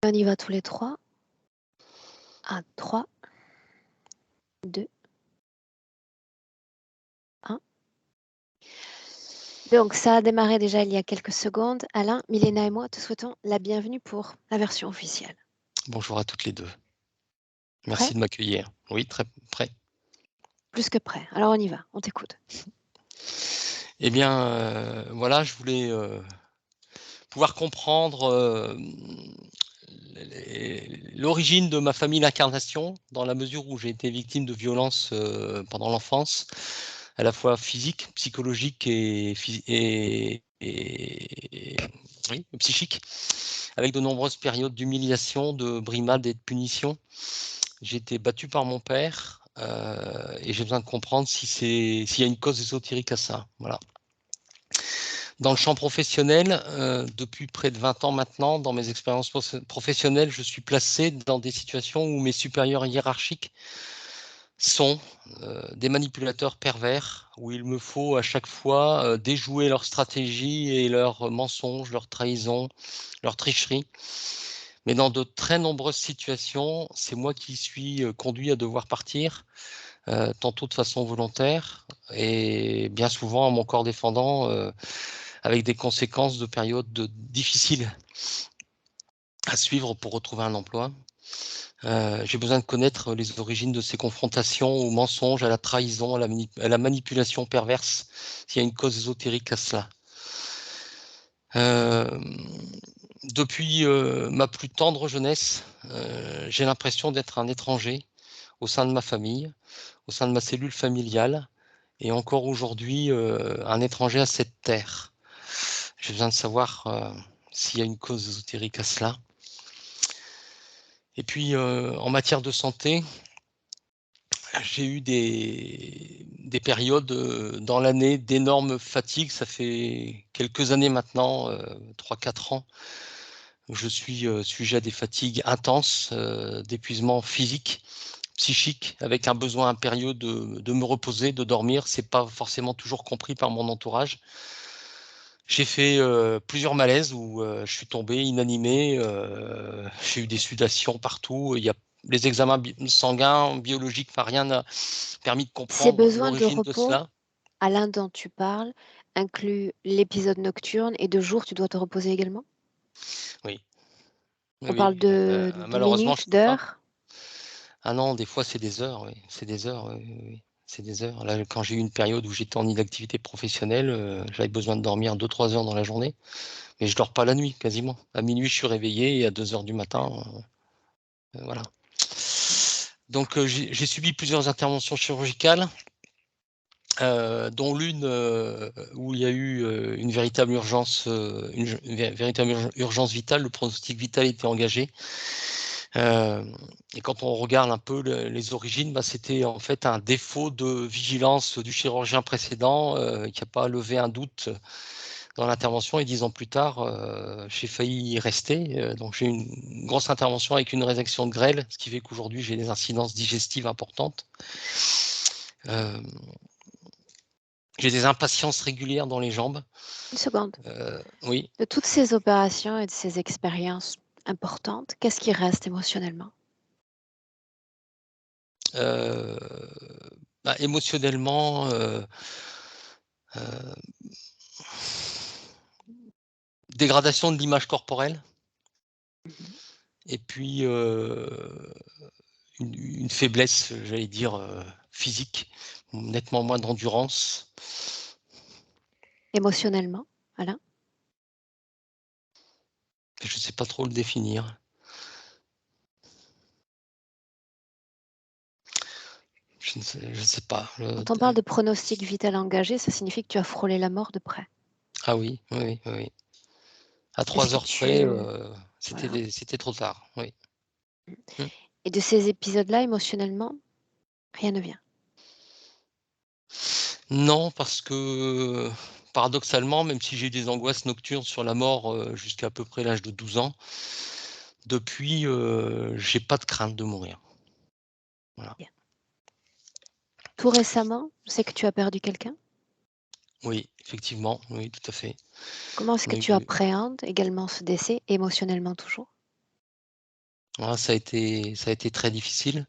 On y va tous les trois. 1, 3, 2, 1. Donc, ça a démarré déjà il y a quelques secondes. Alain, Milena et moi te souhaitons la bienvenue pour la version officielle. Bonjour à toutes les deux. Prêt? Merci de m'accueillir. Oui, très prêt. Plus que prêt. Alors, on y va. On t'écoute. Eh bien, voilà, je voulais pouvoir comprendre l'origine de ma famille d'incarnation, dans la mesure où j'ai été victime de violences pendant l'enfance, à la fois physique, psychologique et oui, psychique, avec de nombreuses périodes d'humiliation, de brimades et de punitions. J'ai été battu par mon père et j'ai besoin de comprendre s'il y a une cause ésotérique à ça. Voilà. Dans le champ professionnel, depuis près de 20 ans maintenant, dans mes expériences professionnelles, je suis placé dans des situations où mes supérieurs hiérarchiques sont des manipulateurs pervers, où il me faut à chaque fois déjouer leur stratégie et leurs mensonges, leurs trahisons, leurs tricheries. Mais dans de très nombreuses situations, c'est moi qui suis conduit à devoir partir, tantôt de façon volontaire et bien souvent à mon corps défendant, avec des conséquences de périodes difficiles à suivre pour retrouver un emploi. J'ai besoin de connaître les origines de ces confrontations aux mensonges, à la trahison, à la manipulation perverse, s'il y a une cause ésotérique à cela. Depuis ma plus tendre jeunesse, j'ai l'impression d'être un étranger au sein de ma famille, au sein de ma cellule familiale, et encore aujourd'hui, un étranger à cette terre. J'ai besoin de savoir s'il y a une cause ésotérique à cela. Et puis, en matière de santé, j'ai eu des périodes dans l'année d'énormes fatigues. Ça fait quelques années maintenant, 3-4 ans, je suis sujet à des fatigues intenses, d'épuisement physique, psychique, avec un besoin impérieux de me reposer, de dormir. C'est pas forcément toujours compris par mon entourage. J'ai fait plusieurs malaises où je suis tombé inanimé, j'ai eu des sudations partout. Les examens sanguins, biologiques, rien n'a permis de Ces comprendre besoins de l'origine de repos, cela. Alain, dont tu parles, incluent l'épisode nocturne et de jour, tu dois te reposer également? Oui, oui, On parle oui. de Malheureusement, je minutes, peux pas. d'heures? Ah non, des fois c'est des heures, oui. C'est des heures, oui, oui, oui. C'est des heures. Là, quand j'ai eu une période où j'étais en inactivité professionnelle, j'avais besoin de dormir 2-3 heures dans la journée, mais je dors pas la nuit quasiment. À minuit, je suis réveillé et à 2 heures du matin, voilà. Donc j'ai subi plusieurs interventions chirurgicales, dont l'une où il y a eu une véritable urgence, véritable urgence vitale. Le pronostic vital était engagé. Et quand on regarde un peu les origines, c'était en fait un défaut de vigilance du chirurgien précédent qui n'a pas levé un doute dans l'intervention. Et 10 ans plus tard, j'ai failli y rester. Donc j'ai eu une grosse intervention avec une résection de grêle, ce qui fait qu'aujourd'hui j'ai des incidences digestives importantes. J'ai des impatiences régulières dans les jambes. Une seconde. Oui. De toutes ces opérations et de ces expériences importantes, qu'est-ce qui reste émotionnellement? Émotionnellement, dégradation de l'image corporelle. Mmh. Et puis une faiblesse, j'allais dire, physique, nettement moins d'endurance. Émotionnellement, Alain? Je ne sais pas trop le définir. Je ne sais pas. Quand on parle de pronostic vital engagé, ça signifie que tu as frôlé la mort de près. Ah oui, oui, oui, oui. À Est-ce 3 que heures près, voilà. c'était trop tard, oui. Mmh. Et de ces épisodes-là, émotionnellement, rien ne vient? Non, parce que, paradoxalement, même si j'ai eu des angoisses nocturnes sur la mort, jusqu'à peu près l'âge de 12 ans, depuis, j'ai pas de crainte de mourir. Voilà. Bien. Tout récemment, je sais que tu as perdu quelqu'un. Oui, effectivement, oui, tout à fait. Comment est-ce que Oui, tu oui. appréhendes également ce décès, émotionnellement toujours? Voilà, ça a été très difficile.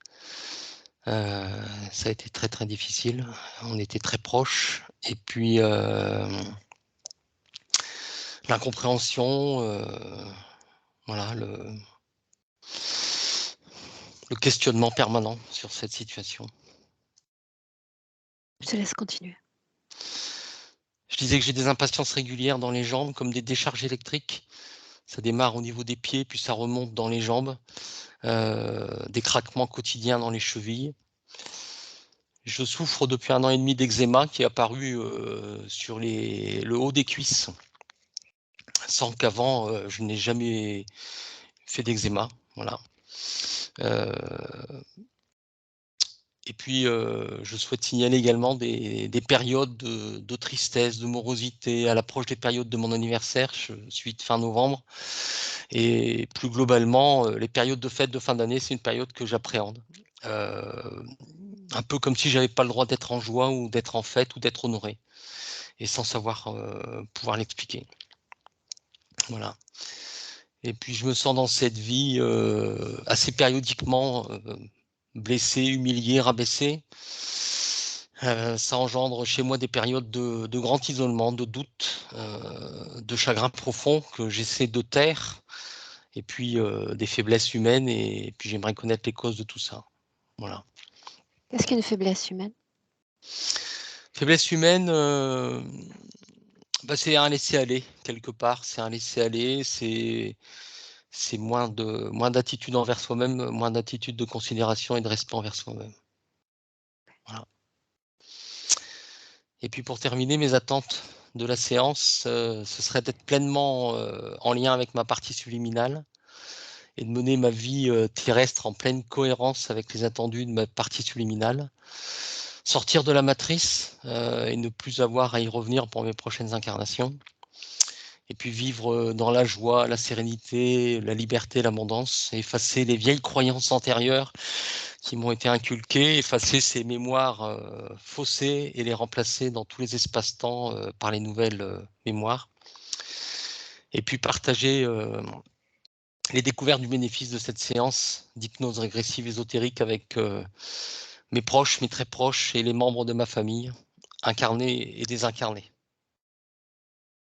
Ça a été très, très difficile. On était très proches et puis, l'incompréhension, voilà, le questionnement permanent sur cette situation. Je te laisse continuer. Je disais que j'ai des impatiences régulières dans les jambes, comme des décharges électriques. Ça démarre au niveau des pieds, puis ça remonte dans les jambes. Des craquements quotidiens dans les chevilles. Je souffre depuis 1 an et demi d'eczéma qui est apparu, sur le haut des cuisses, sans qu'avant, je n'ai jamais fait d'eczéma, voilà. Et puis, je souhaite signaler également des périodes de tristesse, de morosité à l'approche des périodes de mon anniversaire. Je suis de fin novembre et plus globalement, les périodes de fêtes de fin d'année, c'est une période que j'appréhende. Un peu comme si j'avais pas le droit d'être en joie ou d'être en fête ou d'être honoré et sans savoir, pouvoir l'expliquer. Voilà. Et puis je me sens dans cette vie, assez périodiquement, blessé, humilié, rabaissé. Ça engendre chez moi des périodes de grand isolement, de doute, de chagrin profond que j'essaie de taire et puis, des faiblesses humaines et puis j'aimerais connaître les causes de tout ça. Voilà. Qu'est-ce qu'une faiblesse humaine? Faiblesse humaine, bah, c'est un laisser-aller quelque part, c'est un laisser-aller, c'est moins d'attitude envers soi-même, moins d'attitude de considération et de respect envers soi-même. Voilà. Et puis pour terminer, mes attentes de la séance, ce serait d'être pleinement, en lien avec ma partie subliminale et de mener ma vie, terrestre en pleine cohérence avec les attendus de ma partie subliminale. Sortir de la matrice, et ne plus avoir à y revenir pour mes prochaines incarnations. Et puis vivre, dans la joie, la sérénité, la liberté, l'abondance, effacer les vieilles croyances antérieures qui m'ont été inculquées, effacer ces mémoires, faussées et les remplacer dans tous les espaces-temps, par les nouvelles, mémoires. Et puis partager, les découvertes du bénéfice de cette séance d'hypnose régressive ésotérique avec, mes proches, mes très proches et les membres de ma famille, incarnés et désincarnés.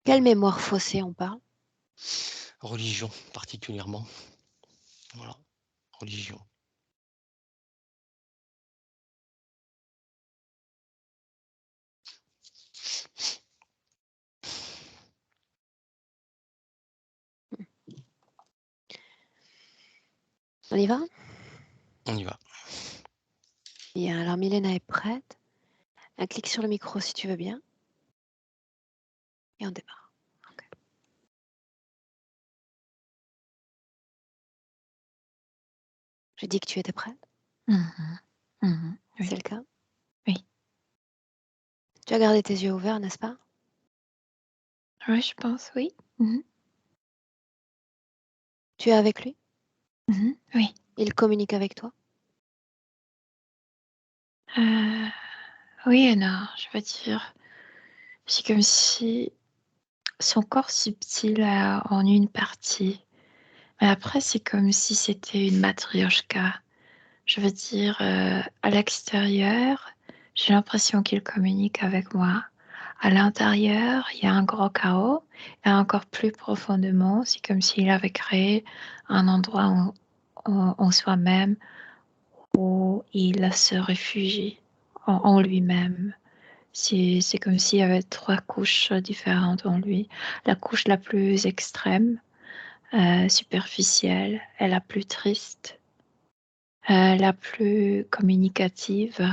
Quelle mémoire faussée on parle? Religion particulièrement. Voilà, religion. On y va? On y va. Bien, alors Milena est prête. Un clic sur le micro si tu veux bien. Et on démarre. OK. J'ai dit que tu étais prête? Mmh mh. Mmh. Oui. C'est le cas? Oui. Tu as gardé tes yeux ouverts, n'est-ce pas? Ouais, je pense, oui. Mmh. Tu es avec lui? Oui. Il communique avec toi? Heu, oui et non, je veux dire, c'est comme si son corps subtil a en une partie, mais après c'est comme si c'était une matriochka. Je veux dire, à l'extérieur, j'ai l'impression qu'il communique avec moi. À l'intérieur, il y a un gros chaos et encore plus profondément, c'est comme s'il avait créé un endroit en soi-même où il se réfugie en lui-même. C'est comme s'il y avait 3 couches différentes en lui. La couche la plus extrême, superficielle et la plus triste, la plus communicative,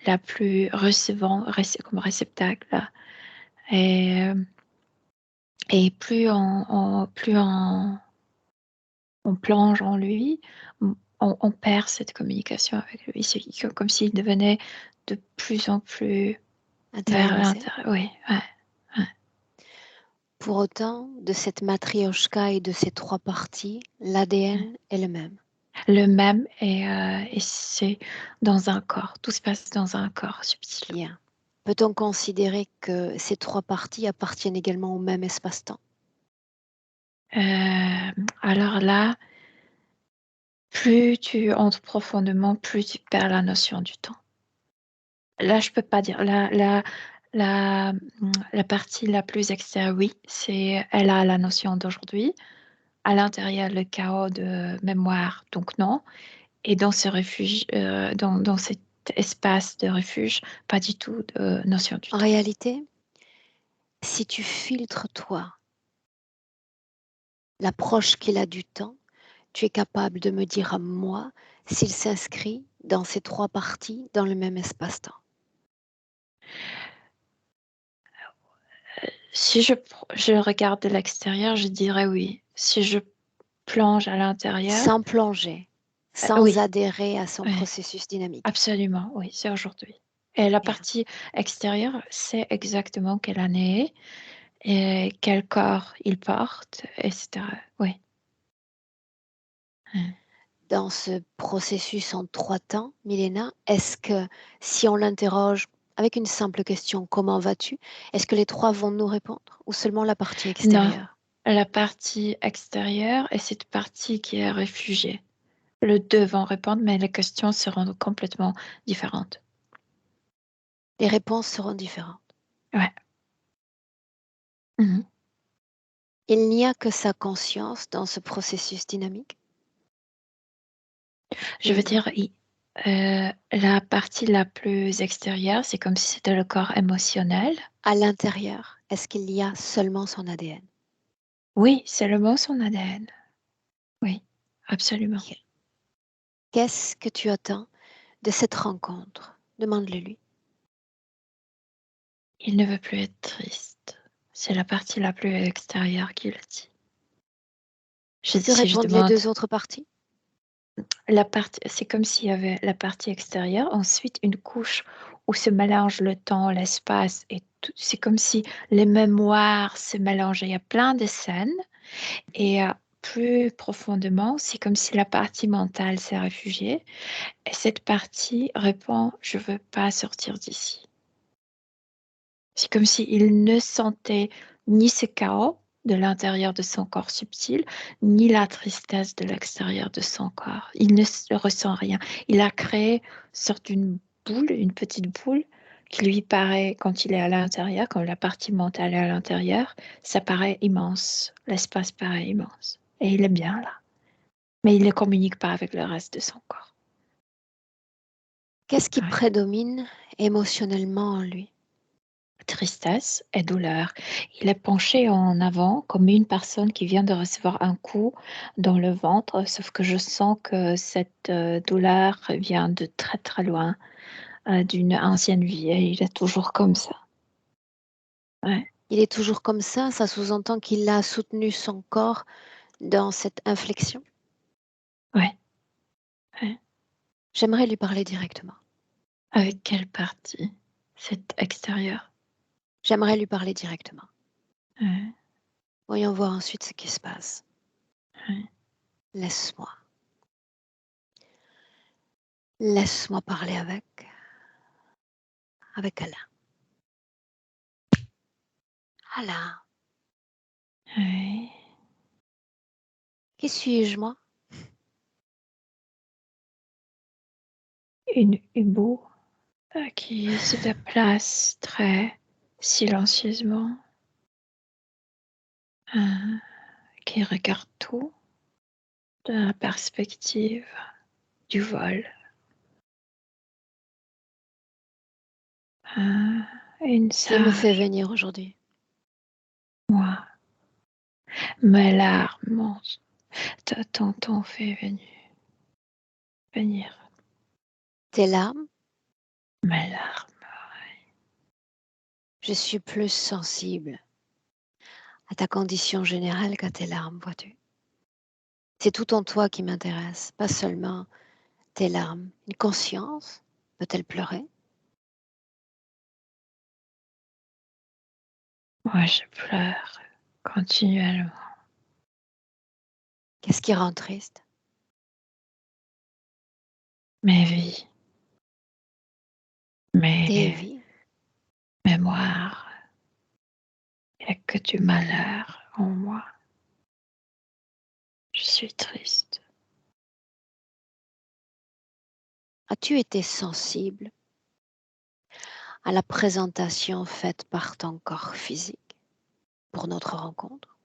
la plus recevant comme réceptacle et plus on plonge en lui, on perd cette communication avec lui. C'est comme s'il devenait de plus en plus vers Intériorisé? l'intérieur. Oui, ouais, ouais. Pour autant, de cette matriochka et de ces 3 parties, l'ADN est le même. Le même et c'est dans un corps. Tout se passe dans un corps subtil. Bien. Peut-on considérer que ces 3 parties appartiennent également au même espace-temps? Alors là, plus tu entres profondément, plus tu perds la notion du temps. Là, je peux pas dire. La partie la plus extérieure, oui, elle a la notion d'aujourd'hui. À l'intérieur, le chaos de mémoire, donc non. Et dans ce refuge, dans cet espace de refuge, pas du tout de notion du En temps. réalité, si tu filtres toi l'approche qu'il a du temps, tu es capable de me dire à moi s'il s'inscrit dans ces 3 parties dans le même espace-temps. Si je regarde de l'extérieur, je dirais oui. Si je plonge à l'intérieur, Sans plonger, sans oui, adhérer à son oui, processus dynamique. absolument, oui, c'est aujourd'hui. Et la Bien. partie extérieure, c'est exactement quelle année et quel corps il porte, etc. Oui. Dans ce processus en 3 temps, Milena, est-ce que si on l'interroge avec une simple question, comment vas-tu? Est-ce que les 3 vont nous répondre ou seulement la partie Non, extérieure? la partie extérieure et cette partie qui est réfugiée. Le deux vont répondre, mais les questions seront complètement différentes. Les réponses seront différentes. Ouais. Mhm. Il n'y a que sa conscience dans ce processus dynamique. Je veux dire, la partie la plus extérieure, c'est comme si c'était le corps émotionnel. À l'intérieur, est-ce qu'il y a seulement son ADN? Oui, c'est le mot son ADN. Oui, absolument. Qu'est-ce que tu attends de cette rencontre? Demande-le lui. Il ne veut plus être triste. C'est la partie la plus extérieure qui le dit. Que te Si je répondent les demande 2 autres parties? c'est comme s'il y avait la partie extérieure, ensuite une couche où se mélange le temps, l'espace et tout. C'est comme si les mémoires se mélangeaient. Il y a plein de scènes et plus profondément, c'est comme si la partie mentale s'est réfugiée et cette partie répond, je veux pas sortir d'ici. C'est comme s'il ne sentait ni ce chaos de l'intérieur de son corps subtil, ni la tristesse de l'extérieur de son corps. Il ne ressent rien. Il a créé une sorte d'une boule, une petite boule, qui lui paraît, quand il est à l'intérieur, quand la partie mentale est à l'intérieur, ça paraît immense. L'espace paraît immense. Et il est bien là. Mais il ne communique pas avec le reste de son corps. Qu'est-ce qui Ouais. prédomine émotionnellement en lui? Tristesse et douleur. Il est penché en avant comme une personne qui vient de recevoir un coup dans le ventre, sauf que je sens que cette douleur vient de très très loin, d'une ancienne vie et il est toujours comme ça. Ouais, Il est toujours comme ça sous-entend qu'il a soutenu son corps dans cette inflexion? ouais, ouais. J'aimerais lui parler directement. Avec quelle partie? Cette extérieure. J'aimerais lui parler directement. Ouais, Voyons voir ensuite ce qui se passe. ouais. Laisse-moi. Laisse-moi parler avec Alain. Alain, Ouais. qui suis-je moi? Une hibou qui se déplace très silencieusement, euh, qui regarde tout de la perspective du vol. Une Qui me fait sage, venir aujourd'hui? moi. Mes larmes t'ont fait venir. Tes larmes? Mes larmes. Je suis plus sensible à ta condition générale qu'à tes larmes, vois-tu. C'est tout en toi qui m'intéresse, pas seulement tes larmes. Une conscience peut-elle pleurer? Moi, je pleure continuellement. Qu'est-ce qui rend triste? Mes vies, Tes mes vies. mémoires. Il n'y a que du malheur en moi. Je suis triste. As-tu été sensible à la présentation faite par ton corps physique pour notre rencontre?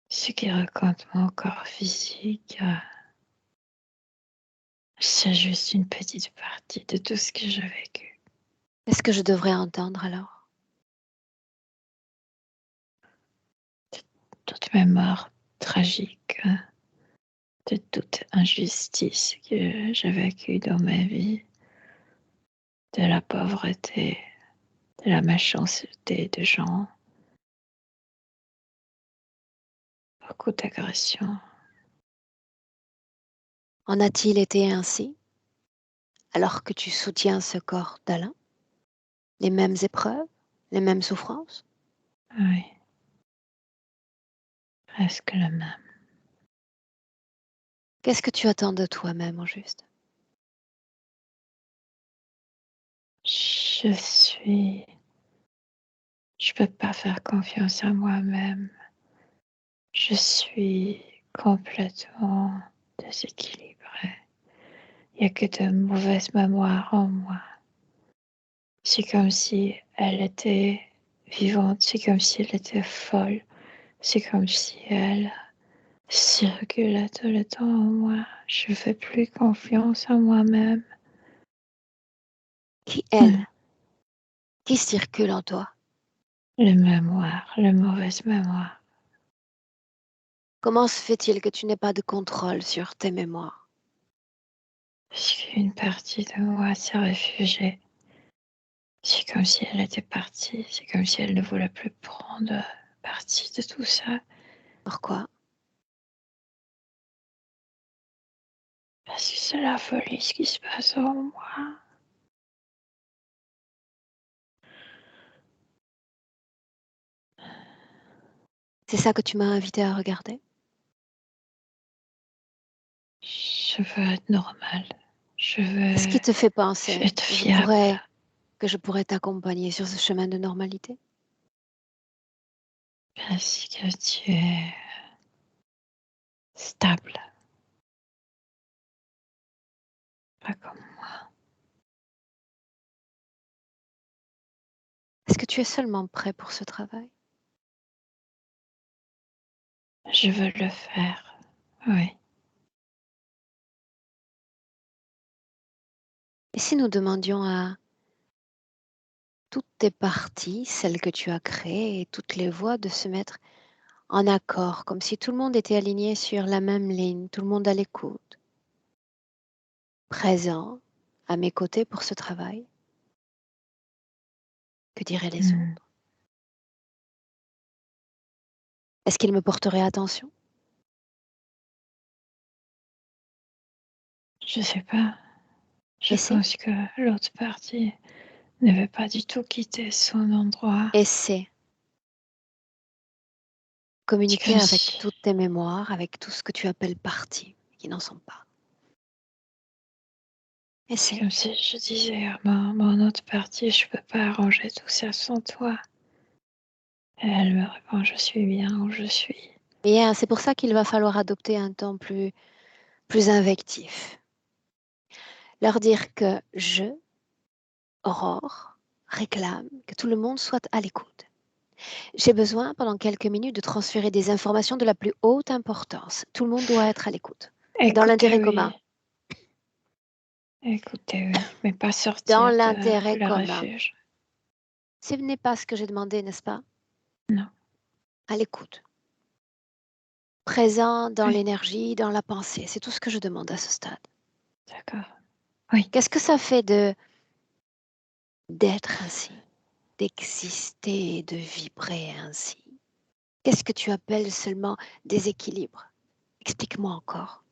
Ce qui raconte mon corps physique, c'est juste une petite partie de tout ce que j'ai vécu. Qu'est-ce que je devrais entendre alors? Toute mémoire tragique, de toute injustice que j'ai vécue dans ma vie, de la pauvreté, de la méchanceté de gens, beaucoup d'agressions. En a-t-il été ainsi alors que tu soutiens ce corps d'Alain? Les mêmes épreuves, les mêmes souffrances? Oui, presque le même. Qu'est-ce que tu attends de toi-même au juste? Je peux pas faire confiance à moi-même. Je suis complètement déséquilibrée. Il n'y a que de mauvaises mémoires en moi. C'est comme si elle était vivante, c'est comme si elle était folle, c'est comme si elle circulait tout le temps en moi. Je fais plus confiance à moi-même. Qui elle? Qui circule en toi? Les mémoires, les mauvaises mémoires. Comment se fait-il que tu n'aies pas de contrôle sur tes mémoires? Parce qu'une partie de moi s'est réfugiée. C'est comme si elle était partie, c'est comme si elle ne voulait plus prendre partie de tout ça. Pourquoi? Parce que c'est la folie ce qui se passe en moi. C'est ça que tu m'as invité à regarder? Je veux être normale. Je Qu'est-ce veux qui te fait penser être que fiable. je pourrais t'accompagner sur ce chemin de normalité? Parce que tu es stable. Pas comme moi. Est-ce que tu es seulement prêt pour ce travail? Je veux le faire. Oui. Et si nous demandions à toutes tes parties, celles que tu as créées et toutes les voix de se mettre en accord, comme si tout le monde était aligné sur la même ligne, tout le monde à l'écoute, présent à mes côtés pour ce travail? Que diraient les Hmm. autres? Est-ce qu'ils me porteraient attention? Je sais pas. Je Essaie, pense que l'autre partie ne veut pas du tout quitter son endroit. essaie. C'est Communiquer comme avec si toutes tes mémoires, avec tout ce que tu appelles parties, qui n'en sont pas. C'est Essaie. comme si je disais à mon autre partie, je peux pas arranger tout ça sans toi. Et elle me répond, je suis bien où je suis. Bien, c'est pour ça qu'il va falloir adopter un ton plus invectif. Leur dire que je, Aurore, réclame que tout le monde soit à l'écoute. J'ai besoin, pendant quelques minutes, de transférer des informations de la plus haute importance. Tout le monde doit être à l'écoute. Dans Écoutez, l'intérêt oui. commun. Écoutez, oui. Mais pas Dans sortir de l'intérêt le commun. refuge. Ce n'est pas ce que j'ai demandé, n'est-ce pas? Non. À l'écoute. Présent dans Oui, l'énergie, dans la pensée. C'est tout ce que je demande à ce stade. d'accord. Oui. Qu'est-ce que ça fait d'être ainsi, d'exister, de vibrer ainsi? Qu'est-ce que tu appelles seulement déséquilibre? Explique-moi encore.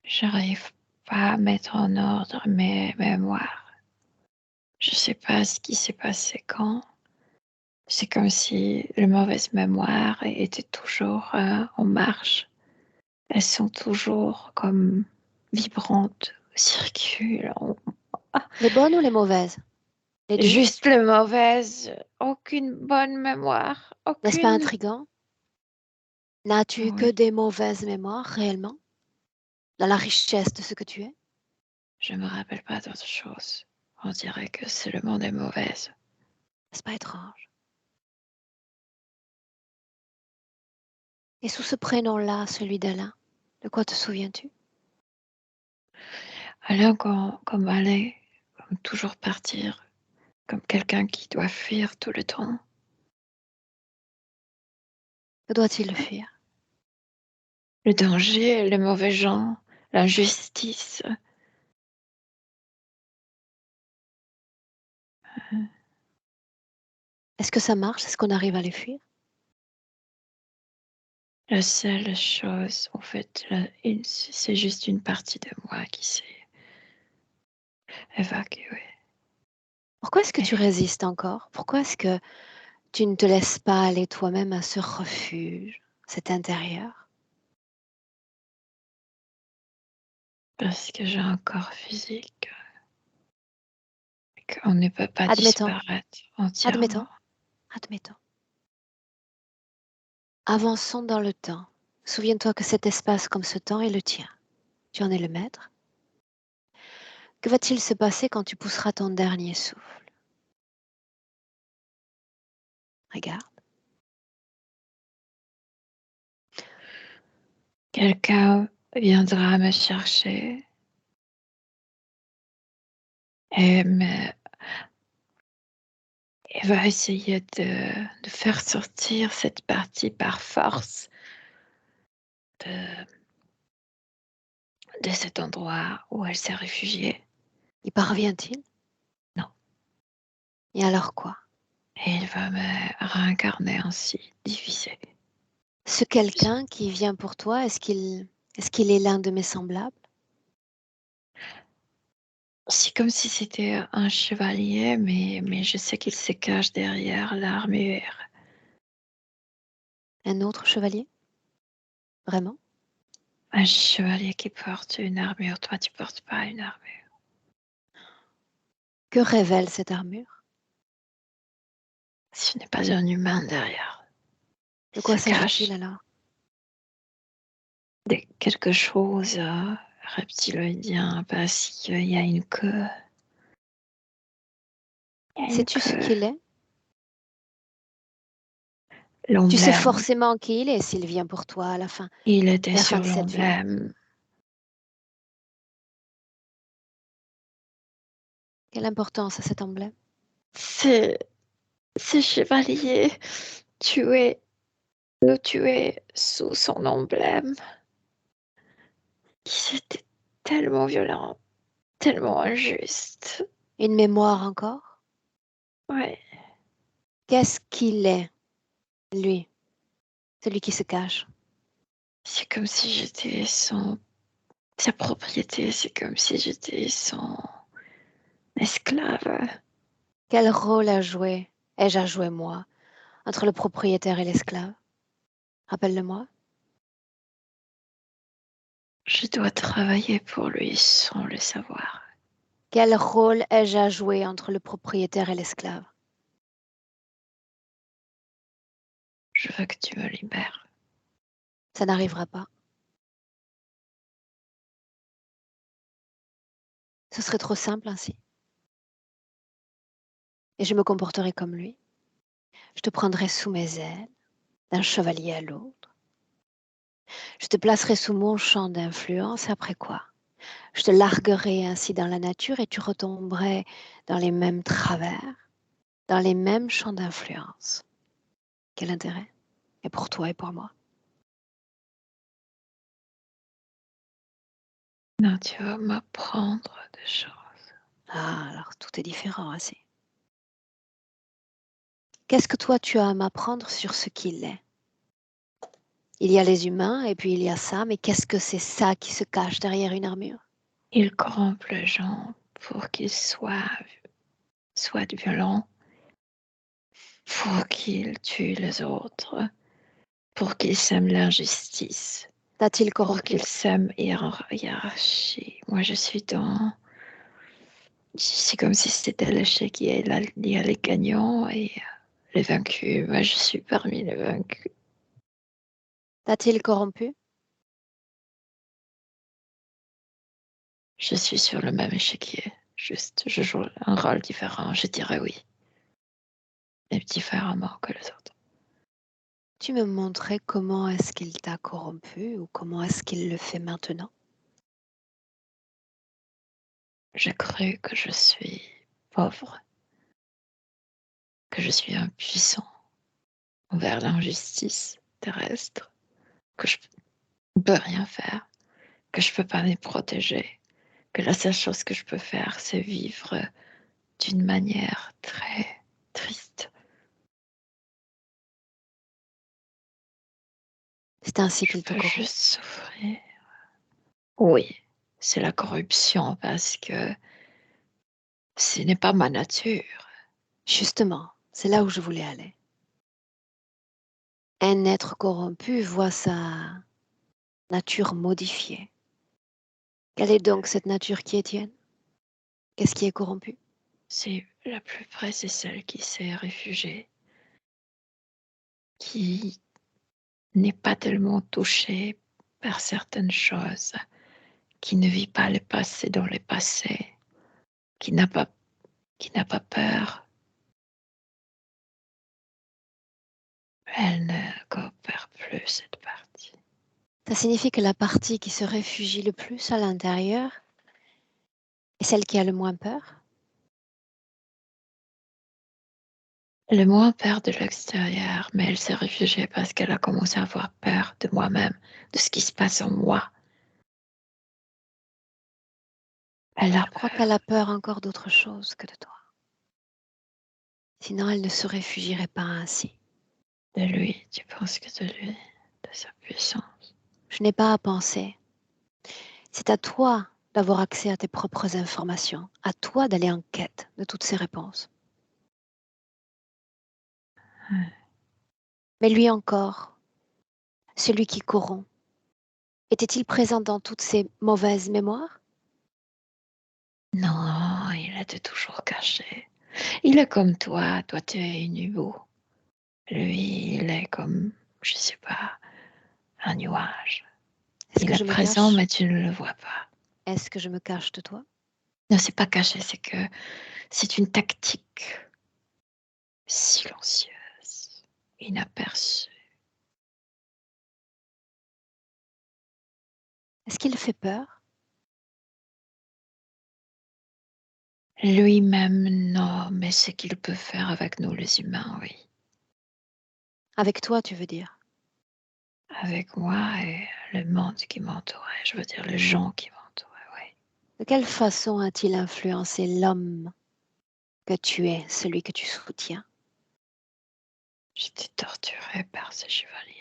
J'arrive pas à mettre en ordre mes mémoires. Je sais pas ce qui s'est passé quand. C'est comme si les mauvaises mémoires étaient toujours en marche. Elles sont toujours comme vibrantes, circulent. Les bonnes ou les mauvaises? Les deux? Juste les mauvaises, aucune bonne mémoire, N'est-ce pas aucune. intriguant? N'as-tu que Oui, des mauvaises mémoires réellement? dans la richesse de ce que tu es? Je me rappelle pas d'autre chose. On dirait que c'est le monde est mauvaise. N'est-ce pas étrange? Et sous ce prénom-là, celui d'Alain, de quoi te souviens-tu? Alain comme aller, comme toujours partir, comme quelqu'un qui doit fuir tout le temps. Que doit-il fuir? Le danger, les mauvais gens, l'injustice. Est-ce que ça marche? Est-ce qu'on arrive à les fuir? La seule chose, en fait, c'est juste une partie de moi qui s'est évacuée. Pourquoi est-ce que tu Et résistes encore? Pourquoi est-ce que tu ne te laisses pas aller toi-même à ce refuge, cet intérieur? parce que j'ai un corps physique, et qu'on ne peut pas Admettons, disparaître entièrement. admettons, admettons. Avançons dans le temps. Souviens-toi que cet espace comme ce temps est le tien. Tu en es le maître. Que va-t-il se passer quand tu pousseras ton dernier souffle? Regarde. Quelqu'un viendra me chercher et, et va essayer de faire sortir cette partie par force de, de cet endroit où elle s'est réfugiée. Y parvient-il? Non. Et alors quoi? Et il va me réincarner ainsi, divisé. Ce quelqu'un qui vient pour toi, est-ce qu'il est l'un de mes semblables? C'est comme si c'était un chevalier, mais je sais qu'il se cache derrière l'armure. Un autre chevalier? Vraiment? Un chevalier qui porte une armure. Toi, tu portes pas une armure. Que révèle cette armure? Ce n'est pas un humain derrière. De Il quoi se s'agit-il cache alors? de quelque chose reptiloïdien parce qu'il y a une queue. Il y a une Sais-tu ce queue. qu'il est? Tu sais L'emblème. forcément qui il est s'il vient pour toi à la fin, Il était à la fin sur de cette vie. l'emblème. Quelle importance a cet emblème? C'est ce chevalier tué, nous tué sous son emblème. C'était tellement violent, tellement injuste. Une mémoire encore? Ouais, Qu'est-ce qu'il est, lui, celui qui se cache? c'est comme si j'étais sa propriété, c'est comme si j'étais son esclave. Quel rôle ai-je à jouer moi, entre le propriétaire et l'esclave? Rappelle-le-moi. Je dois travailler pour lui sans le savoir. Quel rôle ai-je à jouer entre le propriétaire et l'esclave? Je veux que tu me libères. Ça n'arrivera pas. Ce serait trop simple ainsi. Et je me comporterai comme lui. Je te prendrai sous mes ailes, d'un chevalier à l'autre. Je te placerai sous mon champ d'influence, et après quoi? Je te larguerai ainsi dans la nature et tu retomberais dans les mêmes travers, dans les mêmes champs d'influence. Quel intérêt? Et pour toi et pour moi. Non, tu vas m'apprendre des choses. Ah, alors tout est différent ainsi. Qu'est-ce que toi tu as à m'apprendre sur ce qu'il est? Il y a les humains et puis il y a ça, mais qu'est-ce que c'est ça qui se cache derrière une armure? Il corrompt les gens pour qu'ils soient violents, pour qu'ils tuent les autres, pour qu'ils sèment l'injustice, T'a-t-il pour corrompu? qu'ils sèment hiérarchie. Moi, je suis dans... C'est comme si c'était l'échec, il y a les gagnants et les vaincus. Moi, je suis parmi les vaincus. T'a-t-il corrompu? Je suis sur le même échiquier, juste je joue un rôle différent, je dirais oui, mais différemment que les autres. Tu me montrais comment est-ce qu'il t'a corrompu ou comment est-ce qu'il le fait maintenant? J'ai cru que je suis pauvre, que je suis impuissant envers l'injustice terrestre, que je ne peux rien faire, que je ne peux pas me protéger, que la seule chose que je peux faire, c'est vivre d'une manière très triste. C'est ainsi Je qu'il te peux corrompt. juste souffrir. Oui, c'est la corruption parce que ce n'est pas ma nature. Justement, c'est là où je voulais aller. Un être corrompu voit sa nature modifiée. Quelle est donc cette nature qui est tienne? Qu'est-ce qui est corrompu? C'est la plus près, c'est celle qui s'est réfugiée, qui n'est pas tellement touchée par certaines choses, qui ne vit pas le passé dans le passé, qui n'a pas, qui n'a pas peur. Elle ne coopère plus, cette partie. Ça signifie que la partie qui se réfugie le plus à l'intérieur est celle qui a le moins peur? Elle est moins peur de l'extérieur, mais elle s'est réfugiée parce qu'elle a commencé à avoir peur de moi-même, de ce qui se passe en moi. Elle a Je crois qu'elle a peur encore d'autre chose que de toi. Sinon, elle ne se réfugierait pas ainsi. de lui. Tu penses que de lui, de sa puissance. Je n'ai pas à penser. C'est à toi d'avoir accès à tes propres informations, à toi d'aller en quête de toutes ces réponses. Ouais. Mais lui encore, celui qui corrompt, était-il présent dans toutes ces mauvaises mémoires? Non, il était toujours caché. Il est comme toi. Toi, tu es une hibou. Lui, il est comme, je sais pas, un nuage. Est-ce Il que est je me présent, cache? mais tu ne le vois pas. Est-ce que je me cache de toi? Non, c'est pas caché, c'est que c'est une tactique silencieuse, inaperçue. Est-ce qu'il fait peur? Lui-même, non, mais ce qu'il peut faire avec nous, les humains, oui. Avec toi, tu veux dire? Avec moi et le monde qui m'entourait, je veux dire les gens qui m'entouraient, oui. De quelle façon a-t-il influencé l'homme que tu es, celui que tu soutiens? J'étais torturée par ces chevaliers.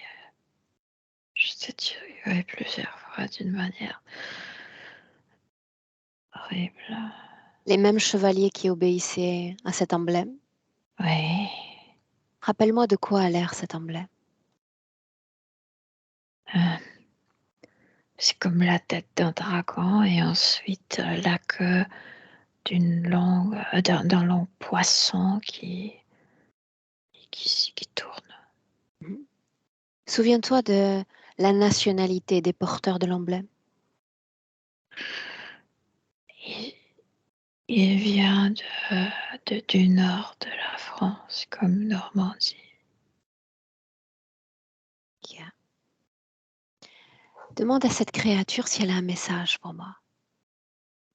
J'étais tuée plusieurs fois d'une manière horrible. Les mêmes chevaliers qui obéissaient à cet emblème? Oui. Rappelle-moi de quoi a l'air cet emblème. euh, c'est comme la tête d'un dragon et ensuite la queue d'un long poisson qui tourne. Mhm. Souviens-toi de la nationalité des porteurs de l'emblème. Il, il vient du nord de la France, comme Normandie. Bien. Demande à cette créature si elle a un message pour moi.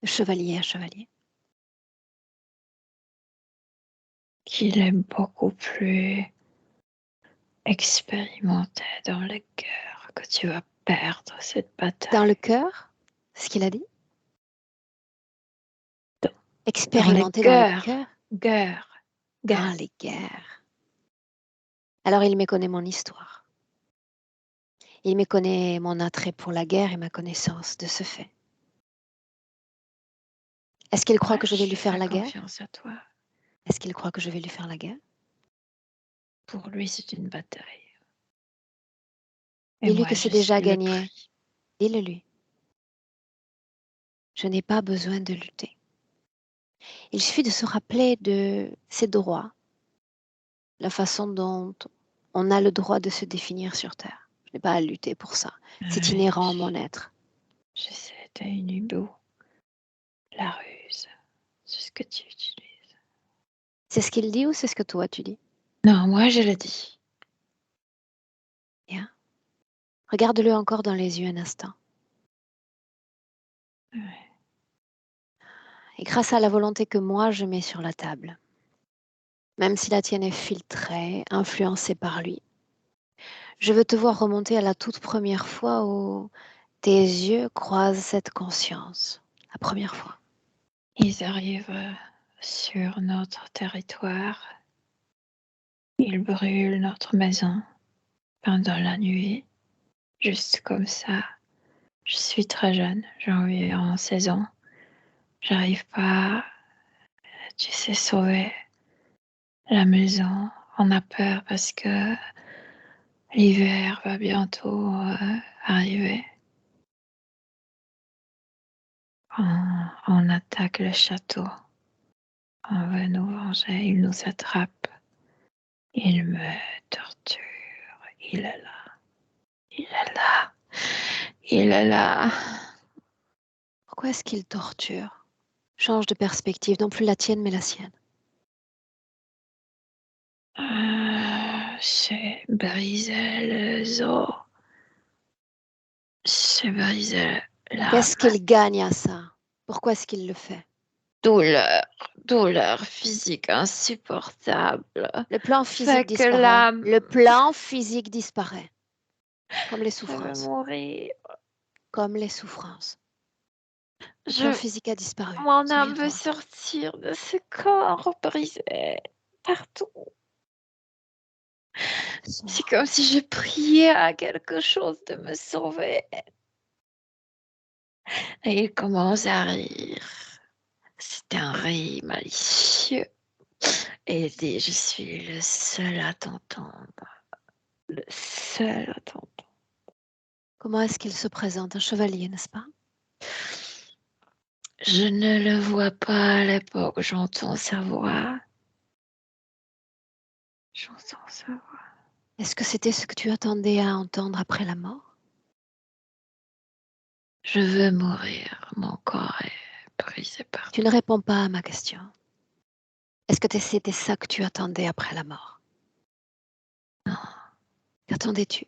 De chevalier à chevalier. Qu'il est beaucoup plus expérimenté dans le cœur, que tu vas perdre cette bataille. Dans le cœur, ce qu'il a dit? Dans le Expérimenté dans le cœur, cœur. guerre, Ah, guerre. les guerres. Alors il méconnaît mon histoire. Il méconnaît mon attrait pour la guerre et ma connaissance de ce fait. Est-ce qu'il croit Ouais, que je vais lui je faire fais la guerre? confiance à toi. Est-ce qu'il croit que je vais lui faire la guerre? Pour lui, c'est une bataille. Et Dis-lui que moi, c'est je déjà suis le gagné. prix. Dis-le lui. Je n'ai pas besoin de lutter. Il suffit de se rappeler de ses droits, la façon dont on a le droit de se définir sur Terre. Je n'ai pas à lutter pour ça. C'est Oui, inhérent à mon être. je sais, t'es une hibou. La ruse, c'est ce que tu utilises. C'est ce qu'il dit ou c'est ce que toi tu dis? Non, moi je le dis. Bien. Regarde-le encore dans les yeux un instant. Ouais. Et grâce à la volonté que moi je mets sur la table, même si la tienne est filtrée, influencée par lui, je veux te voir remonter à la toute première fois où tes yeux croisent cette conscience. La première fois. Ils arrivent sur notre territoire. Ils brûlent notre maison pendant la nuit, juste comme ça. Je suis très jeune, j'ai environ 16 ans. J'arrive pas, tu sais, sauver la maison. On a peur parce que l'hiver va bientôt arriver. On attaque le château. On veut nous venger. Il nous attrape. Il me torture. Il est là. Il est là. Il est là. Pourquoi est-ce qu'il torture? Change de perspective, non plus la tienne mais la sienne. J'ai brisé les os. J'ai brisé Qu'est-ce l'âme. qu'il gagne à ça? Pourquoi est-ce qu'il le fait? Douleur, douleur physique insupportable. Le plan Fait physique que disparaît. l'âme, Le plan physique disparaît. Comme les je veux souffrances. mourir. Comme les souffrances. Le plan Je, physique a disparu. mon âme veut Souviens-toi. sortir de ce corps brisé partout. C'est Sors. comme si je priais à quelque chose de me sauver. Et il commence à rire. C'est un rire malicieux. Et il dit, je suis le seul à t'entendre. Le seul à t'entendre. Comment est-ce qu'il se présente? Un chevalier, n'est-ce pas? Je ne le vois pas à l'époque, j'entends sa voix. J'entends sa voix. Est-ce que c'était ce que tu attendais à entendre après la mort? Je veux mourir, mon corps est brisé par. Tu ne réponds pas à ma question. Est-ce que c'était ça que tu attendais après la mort? Non, Qu'attendais-tu?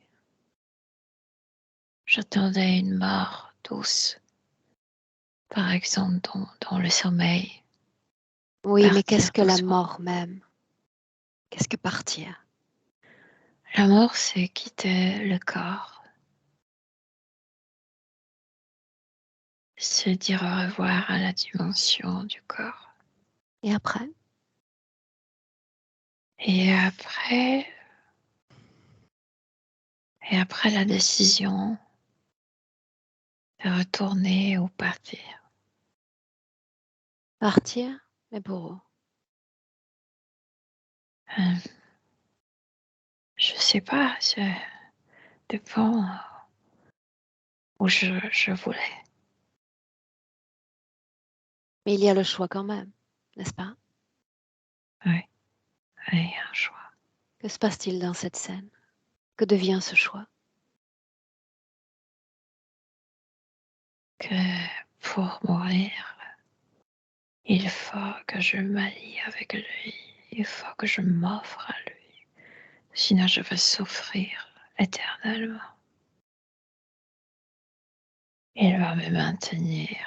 j'attendais une mort douce. Par exemple, dans le sommeil. Oui, mais qu'est-ce Partir que la doucement. mort même? Qu'est-ce que partir? La mort, c'est quitter le corps. Se dire au revoir à la dimension du corps. Et après? Et après la décision de retourner ou partir. Partir? Mais pour où? Euh, je sais pas, ça dépend où je voulais. Mais il y a le choix quand même, n'est-ce pas? Oui, il y a un choix. Que se passe-t-il dans cette scène? Que devient ce choix? Que pour mourir, il faut que je m'allie avec lui. Il faut que je m'offre à lui. Sinon, je vais souffrir éternellement. Il va me maintenir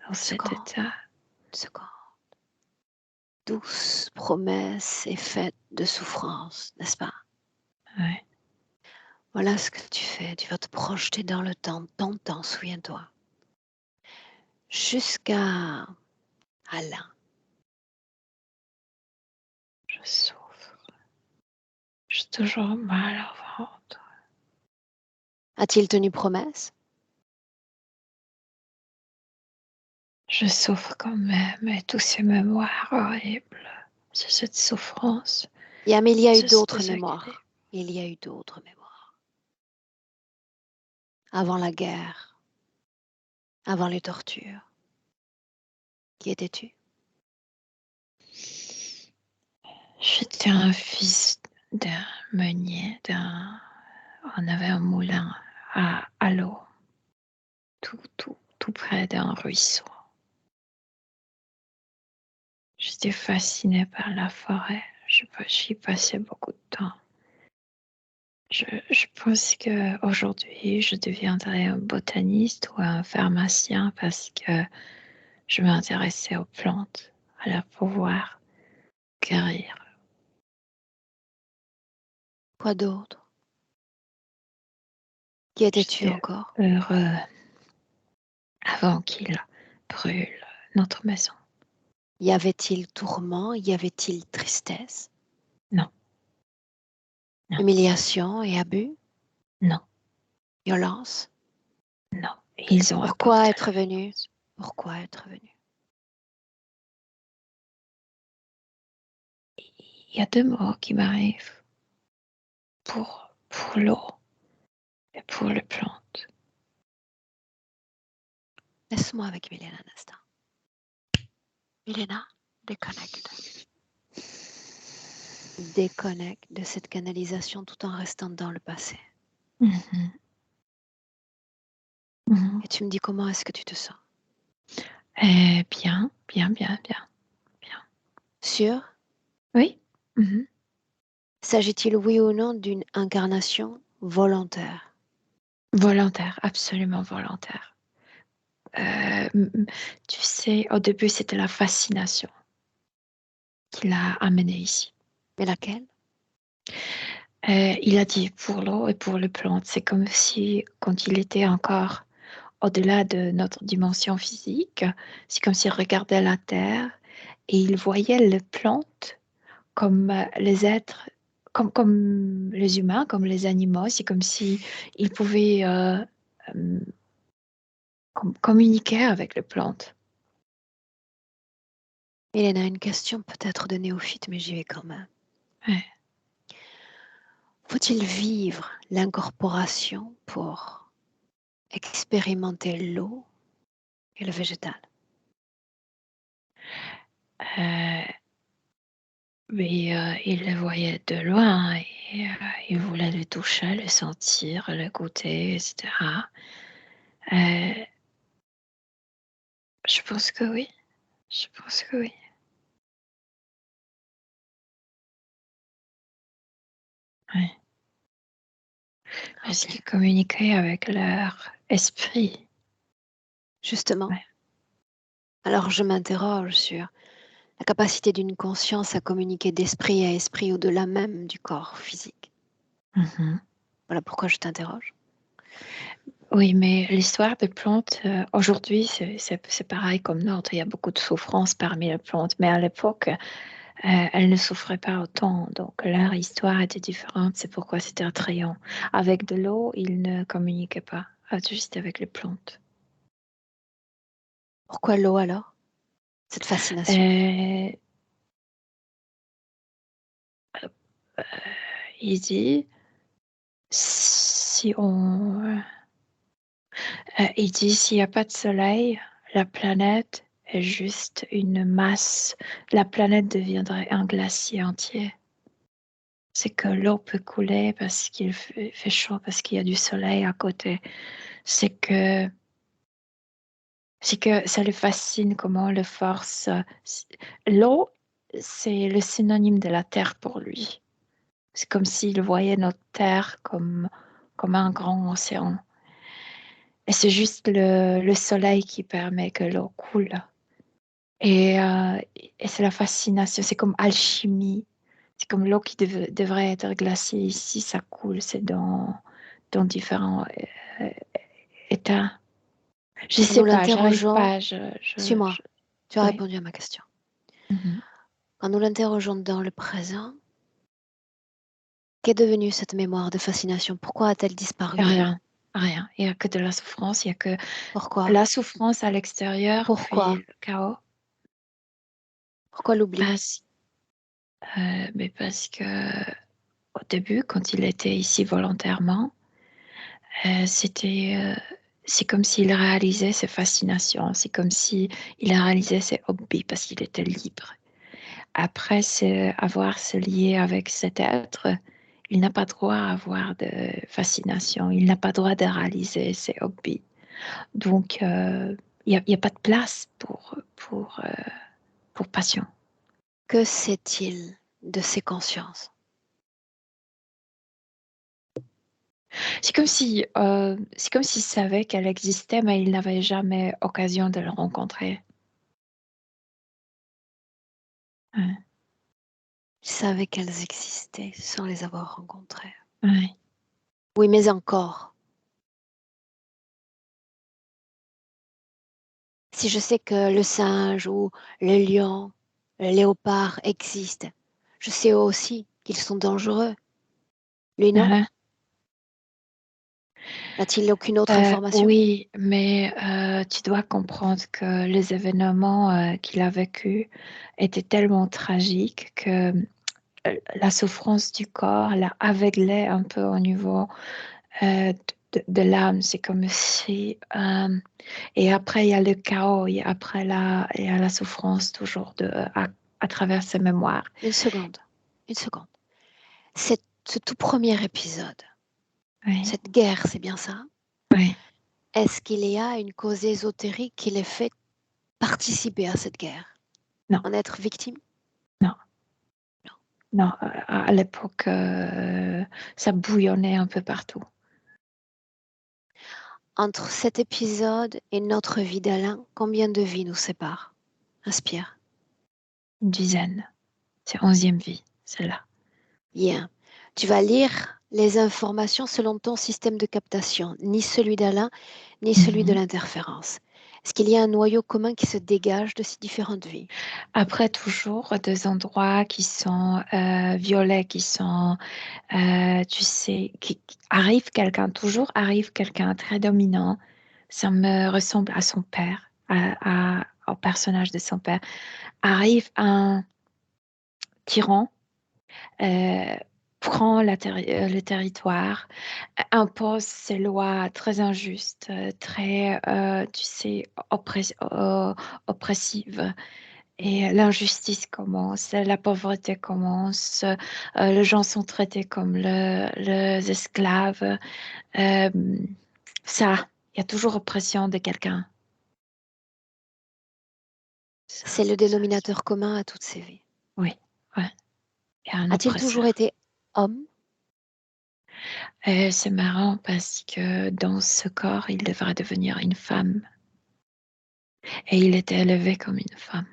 dans cet Seconde, état. seconde. Douce promesse est faite de souffrance, n'est-ce pas? Oui, Voilà ce que tu fais. Tu vas te projeter dans le temps, ton temps, souviens-toi. Jusqu'à Alain. je souffre. J'ai toujours mal au ventre. A-t-il tenu promesse? Je souffre quand même et tous ces mémoires horribles. C'est cette souffrance. Mais il y a eu C'est ce d'autres déséquilibre. mémoires. Il y a eu d'autres mémoires. Avant la guerre, avant les tortures. Qui étais-tu? J'étais un fils d'un meunier, on avait un moulin à l'eau, tout près d'un ruisseau. J'étais fascinée par la forêt. J'y passais beaucoup de temps. Je pense qu'aujourd'hui, je deviendrai un botaniste ou un pharmacien parce que je m'intéressais aux plantes, à leur pouvoir guérir. Quoi d'autre? Qui étais-tu J'étais encore? heureux avant qu'il brûle notre maison. Y avait-il tourment? Y avait-il tristesse? Non, non, Humiliation et abus? non, Violence? non. Ils ont Pourquoi apporté être la venu? violence. Pourquoi être venu? Il y a deux mots qui m'arrivent pour l'eau et pour les plantes. Laisse-moi avec Milena un instant. Milena, déconnecte. Déconnecte de cette canalisation tout en restant dans le passé. Mhm. Mhm. Et tu me dis comment est-ce que tu te sens? Bien, bien, bien, bien. Sûr? Oui. Mhm. S'agit-il oui ou non d'une incarnation volontaire? Volontaire, absolument volontaire. Tu sais, au début, c'était la fascination qui l'a amené ici. Mais laquelle? Il a dit pour l'eau et pour les plantes. C'est comme si, quand il était encore au-delà de notre dimension physique, c'est comme s'il regardait la Terre et il voyait les plantes comme les êtres, comme les humains, comme les animaux. C'est comme si il pouvait euh, communiquer avec les plantes. Milena, une question peut-être de néophyte, mais j'y vais quand même. Ouais. Faut-il vivre l'incorporation pour expérimenter l'eau et le végétal? Euh, mais il le voyait de loin et il voulait le toucher, le sentir, le goûter, etc. Euh, je pense que oui. Je pense que oui. Ouais. Parce Ok. qu'ils communiquaient avec leur esprit. Justement, Ouais. alors je m'interroge sur la capacité d'une conscience à communiquer d'esprit à esprit au-delà même du corps physique. Mhm. Voilà pourquoi je t'interroge. Oui, mais l'histoire des plantes, aujourd'hui, c'est pareil comme l'autre. Il y a beaucoup de souffrance parmi les plantes, mais à l'époque, elles ne souffraient pas autant. Donc, leur histoire était différente. C'est pourquoi c'était attrayant. Avec de l'eau, ils ne communiquaient pas, juste avec les plantes. Pourquoi l'eau alors? Cette fascination. Euh, il dit, si on, il dit, s'il n'y a pas de soleil, la planète est juste une masse. La planète deviendrait un glacier entier. C'est que l'eau peut couler parce qu'il fait chaud, parce qu'il y a du soleil à côté. C'est que, c'est que ça le fascine comment le force. L'eau, c'est le synonyme de la terre pour lui. C'est comme s'il voyait notre terre comme un grand océan. Et c'est juste le soleil qui permet que l'eau coule. Et c'est la fascination, c'est comme alchimie. C'est comme l'eau qui devrait être glacée ici, ça coule, c'est dans différents euh, états. Je Quand nous sais pas, j'arrive l'interrogeons, pas. suis-moi, tu as Oui. répondu à ma question. Mhm. Quand nous l'interrogeons dans le présent, qu'est devenue cette mémoire de fascination? Pourquoi a-t-elle disparu de lui? Rien, rien. Il n'y a que de la souffrance, il n'y a que Pourquoi? la souffrance à l'extérieur, puis Pourquoi? le chaos. Pourquoi l'oubli? Parce, mais parce que au début, quand il était ici volontairement, c'est comme s'il réalisait ses fascinations, c'est comme s'il réalisait ses hobbies parce qu'il était libre. Après, c'est avoir se lier avec cet être, il n'a pas droit à avoir de fascination, il n'a pas droit de réaliser ses hobbies. Donc, il n'y a pas de place pour passion. Que sait-il de ses consciences? C'est comme s'il savait qu'elle existait, mais il n'avait jamais occasion de la rencontrer. Ouais, Il savait qu'elles existaient sans les avoir rencontrées. ouais. Oui, mais encore. Si je sais que le singe ou le lion, le léopard existent, je sais aussi qu'ils sont dangereux. Lui, non? Uh-huh. N'a-t-il aucune autre information? Oui, mais tu dois comprendre que les événements qu'il a vécus étaient tellement tragiques que la souffrance du corps l'a aveuglé un peu au niveau de l'âme. C'est comme si... et après, il y a le chaos, et après, il y a la souffrance toujours à travers ses mémoires. Une seconde. Une seconde. Ce tout premier épisode, Oui, cette guerre, c'est bien ça? oui. Est-ce qu'il y a une cause ésotérique qui les fait participer à cette guerre? Non, En être victime? non, Non. non. À l'époque, ça bouillonnait un peu partout. Entre cet épisode et notre vie d'Alain, combien de vies nous séparent? Inspire. Une dizaine. C'est 11e vie, celle-là. Bien. Tu vas lire les informations selon ton système de captation, ni celui d'Alain, ni celui de Mhm. l'interférence. Est-ce qu'il y a un noyau commun qui se dégage de ces différentes vies? Après, toujours des endroits qui sont violets, qui sont, tu sais, toujours arrive quelqu'un très dominant. Ça me ressemble à son père, au personnage de son père. Arrive un tyran, euh, prend le territoire, impose ses lois très injustes, très, tu sais, oppressives. Et l'injustice commence, la pauvreté commence, les gens sont traités comme les esclaves. Euh, ça, il y a toujours oppression de quelqu'un. C'est le dénominateur commun à toutes ces vies. Oui, ouais, il y a un A-t-il toujours oppresseur. été homme? C'est marrant parce que dans ce corps, il devrait devenir une femme. Et il était élevé comme une femme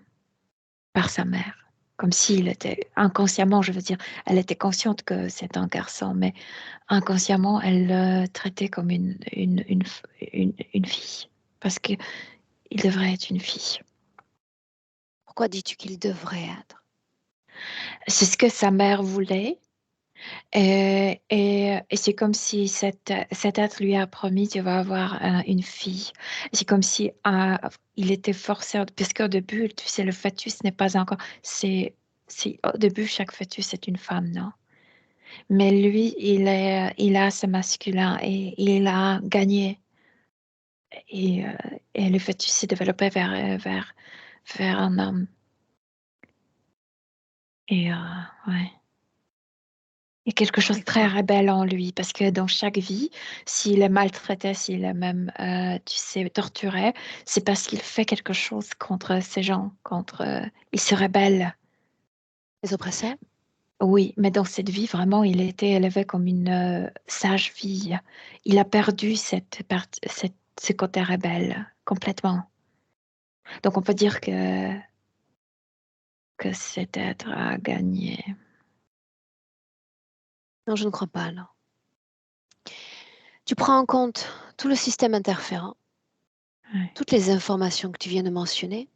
par sa mère. Comme s'il était inconsciemment, je veux dire, elle était consciente que c'est un garçon, mais inconsciemment, elle le traitait comme une fille. Parce qu'il devrait être une fille. Pourquoi dis-tu qu'il devrait être? C'est ce que sa mère voulait. Et c'est comme si cet être lui a promis, tu vas avoir une fille. C'est comme si il était forcé, parce qu'au début, tu sais, le fœtus n'est pas encore... Au début, chaque fœtus est une femme, non? Mais lui, il a ce masculin et il a gagné. Et, euh, et le fœtus s'est développé vers un homme. Et ouais. Il y a quelque chose de très D'accord. rebelle en lui, parce que dans chaque vie, s'il est maltraité, s'il est même, tu sais, torturé, c'est parce qu'il fait quelque chose contre ces gens, il se rebelle. Les oppresseurs? Oui, mais dans cette vie, vraiment, il a été élevé comme une sage fille. Il a perdu ce côté rebelle complètement. Donc, on peut dire que cet être a gagné. Non, je ne crois pas alors. Tu prends en compte tout le système interférent, Ouais. toutes les informations que tu viens de mentionner.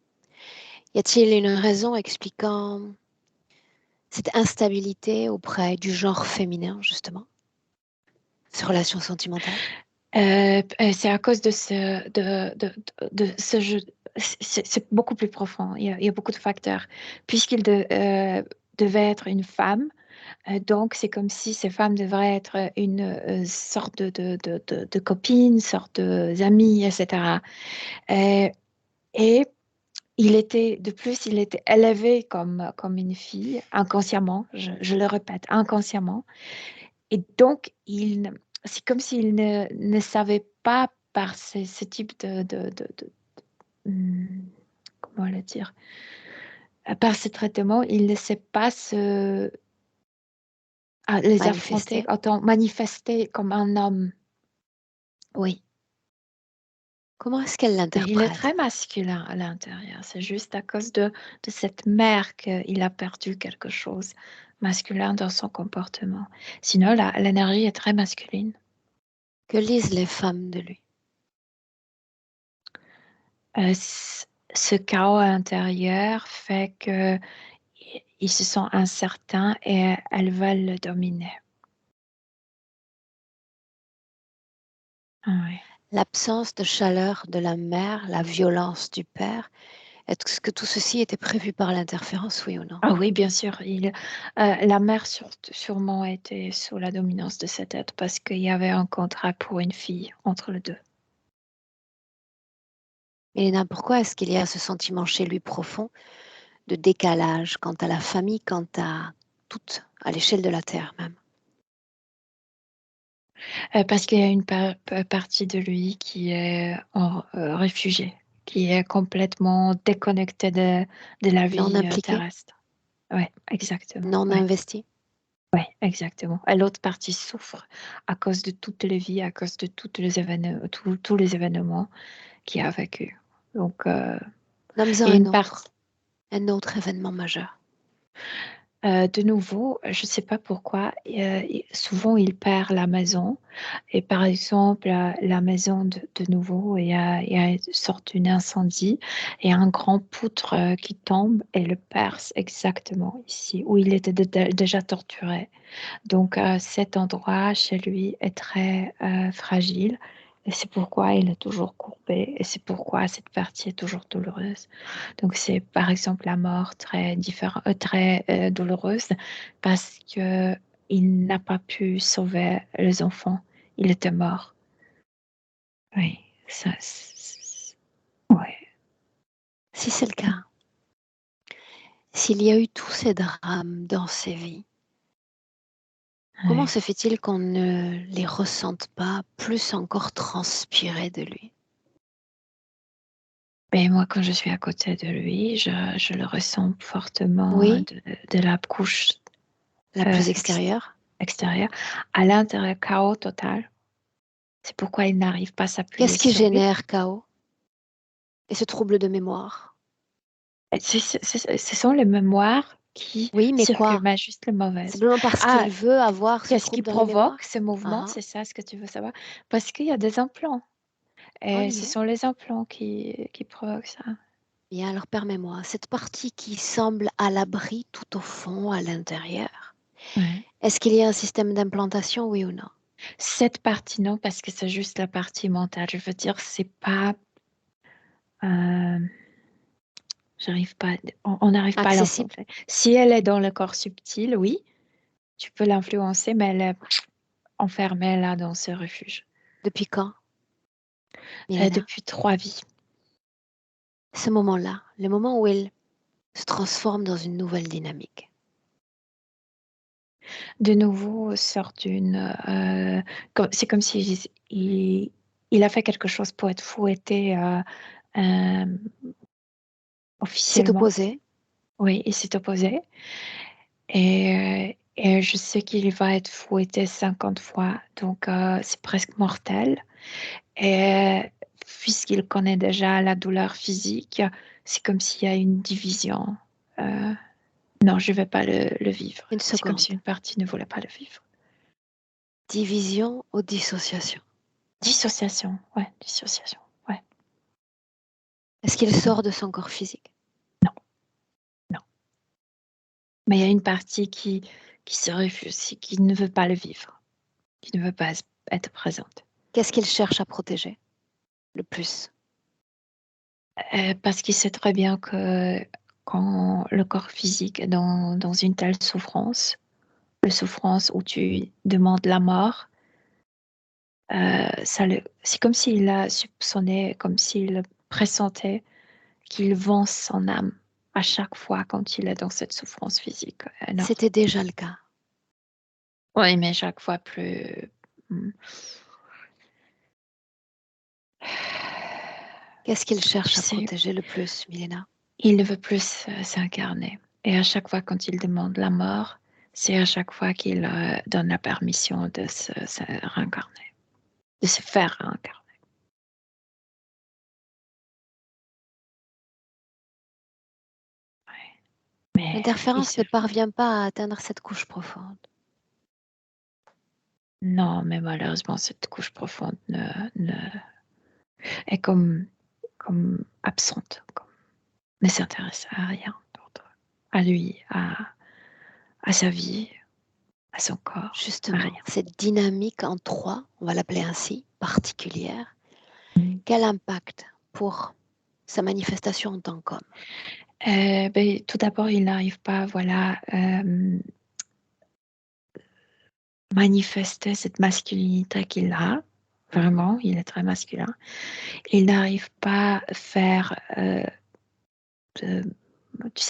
Y a-t-il une raison expliquant cette instabilité auprès du genre féminin, justement, ces relations sentimentales? C'est à cause de ce jeu. C'est beaucoup plus profond. Il y a beaucoup de facteurs. Puisqu'il devait être une femme, donc c'est comme si ces femmes devraient être une sorte de copine, sorte d'amie, etc. Euh, et de plus, il était élevé comme une fille, inconsciemment, je le répète, inconsciemment. Et donc, c'est comme s'il ne savait pas par ce type comment le dire, par ce traitement, il ne sait pas les affronter, Manifester. manifester comme un homme. Oui. Comment est-ce qu'elle Il est l'interprète? très masculin à l'intérieur. C'est juste à cause de cette mère qu'il a perdu quelque chose masculin dans son comportement. Sinon, l'énergie est très masculine. Que lisent les femmes de lui? Ce chaos intérieur fait que ils se sentent incertains et elles veulent le dominer. Oui. L'absence de chaleur de la mère, la violence du père, est-ce que tout ceci était prévu par l'interférence, oui ou non? Ah oui, bien sûr. La mère sûrement était sous la dominance de cet être parce qu'il y avait un contrat pour une fille entre les deux. Mélina, pourquoi est-ce qu'il y a ce sentiment chez lui profond de décalage quant à la famille, quant à toute, à l'échelle de la Terre même? Parce qu'il y a une partie de lui qui est réfugié, qui est complètement déconnecté de la Non vie impliqué, terrestre. Oui, exactement. non Ouais. investi? Oui, exactement. Et l'autre partie souffre à cause de toutes les vies, à cause de tous les événements qu'il a vécu. Donc, Nomme-en et une partie. un autre événement majeur. De nouveau, je ne sais pas pourquoi, souvent il perd la maison. Et par exemple, la maison de nouveau, il y a une sorte d'incendie et un grand poutre qui tombe et le perce exactement ici, où il était déjà torturé. Donc cet endroit chez lui est très fragile. Et c'est pourquoi il est toujours courbé et c'est pourquoi cette partie est toujours douloureuse. Donc c'est par exemple la mort très douloureuse parce que il n'a pas pu sauver les enfants. Il était mort. Oui, ça, ouais. Si c'est le cas, s'il y a eu tous ces drames dans ses vies, comment Ouais. se fait-il qu'on ne les ressente pas plus encore transpirer de lui? Mais moi, quand je suis à côté de lui, je le ressens fortement Oui, de la couche la euh, plus ex- extérieure. extérieure. À l'intérieur, chaos total. C'est pourquoi il n'arrive pas à s'appuyer Qu'est-ce qui sur lui. génère chaos et ce trouble de mémoire? Ce sont les mémoires qui Oui, mais circulent, quoi? mais juste les mauvaises. Simplement parce Ah, qu'il veut avoir ce qu'est-ce qui trouble dans les provoque mémoires? ce mouvement? Ah ah, C'est ça ce que tu veux savoir? Parce qu'il y a des implants. Et ce relié. sont les implants qui provoquent ça. Bien, alors permets-moi, cette partie qui semble à l'abri tout au fond, à l'intérieur, Ouais. est-ce qu'il y a un système d'implantation, oui ou non? Cette partie, non, parce que c'est juste la partie mentale. Je veux dire, c'est pas. euh, J'arrive pas. On n'arrive pas à Accessible? l'influencer. Si elle est dans le corps subtil, oui, tu peux l'influencer, mais elle est enfermée là dans ce refuge. Depuis quand, Milena? Depuis 3 vies. Ce moment-là, le moment où elle se transforme dans une nouvelle dynamique. De nouveau, sort d'une. C'est comme si il a fait quelque chose pour être fouetté euh, C'est officiellement. opposé. Oui, il s'est opposé. Et je sais qu'il va être fouetté 50 fois, donc c'est presque mortel. Et puisqu'il connaît déjà la douleur physique, c'est comme s'il y a une division. Euh, non, je ne vais pas le vivre. Une C'est comme seconde. si une partie ne voulait pas le vivre. Division ou dissociation. Dissociation, ouais, dissociation, ouais. Est-ce qu'il sort de son corps physique? Non, non. Mais il y a une partie qui se refuse, qui ne veut pas le vivre, qui ne veut pas être présente. Qu'est-ce qu'il cherche à protéger le plus? Parce qu'il sait très bien que quand le corps physique est dans une telle souffrance, la souffrance où tu demandes la mort, c'est comme s'il a soupçonné, comme s'il pressentait qu'il vend son âme à chaque fois quand il est dans cette souffrance physique énorme. C'était déjà le cas. Oui, mais chaque fois plus. Hmm. Qu'est-ce qu'il Tu cherche à sais, protéger le plus, Milena? il ne veut plus s'incarner. Et à chaque fois quand il demande la mort, c'est à chaque fois qu'il donne la permission de se réincarner, de se faire réincarner. Ouais. Mais L'interférence ne parvient pas à atteindre cette couche profonde. Non, mais malheureusement, cette couche profonde est comme absente, ne s'intéresse à rien d'autre, à lui, à sa vie, à son corps, à Justement, rien. cette dynamique en trois, on va l'appeler ainsi, particulière, quel impact pour sa manifestation en tant qu'homme? Tout d'abord, il n'arrive pas, manifester cette masculinité qu'il a. Vraiment, il est très masculin. Il n'arrive pas à faire,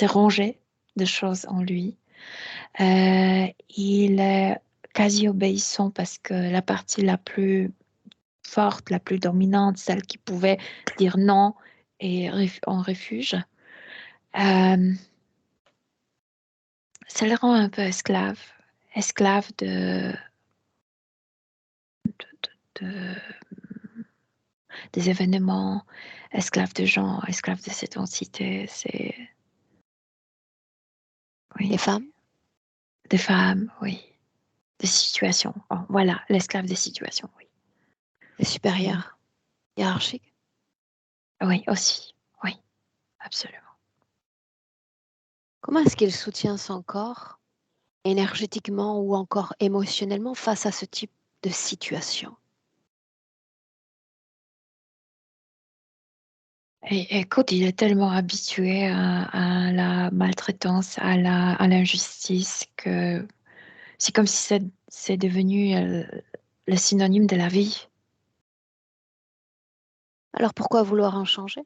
ranger des choses en lui. Il est quasi obéissant parce que la partie la plus forte, la plus dominante, celle qui pouvait dire non et en refuge, ça le rend un peu esclave de- des événements, esclave de gens, esclave de cette entité. C'est Les oui, femmes? des femmes, oui, des situations. Oh, voilà, l'esclave des situations, oui. Les supérieurs? Hiérarchiques? Oui, aussi, oui, absolument. Comment est-ce qu'il soutient son corps énergétiquement ou encore émotionnellement face à ce type de situation? Et écoute, il est tellement habitué à la maltraitance, à l'injustice, que c'est comme si c'est devenu le synonyme de la vie. Alors pourquoi vouloir en changer?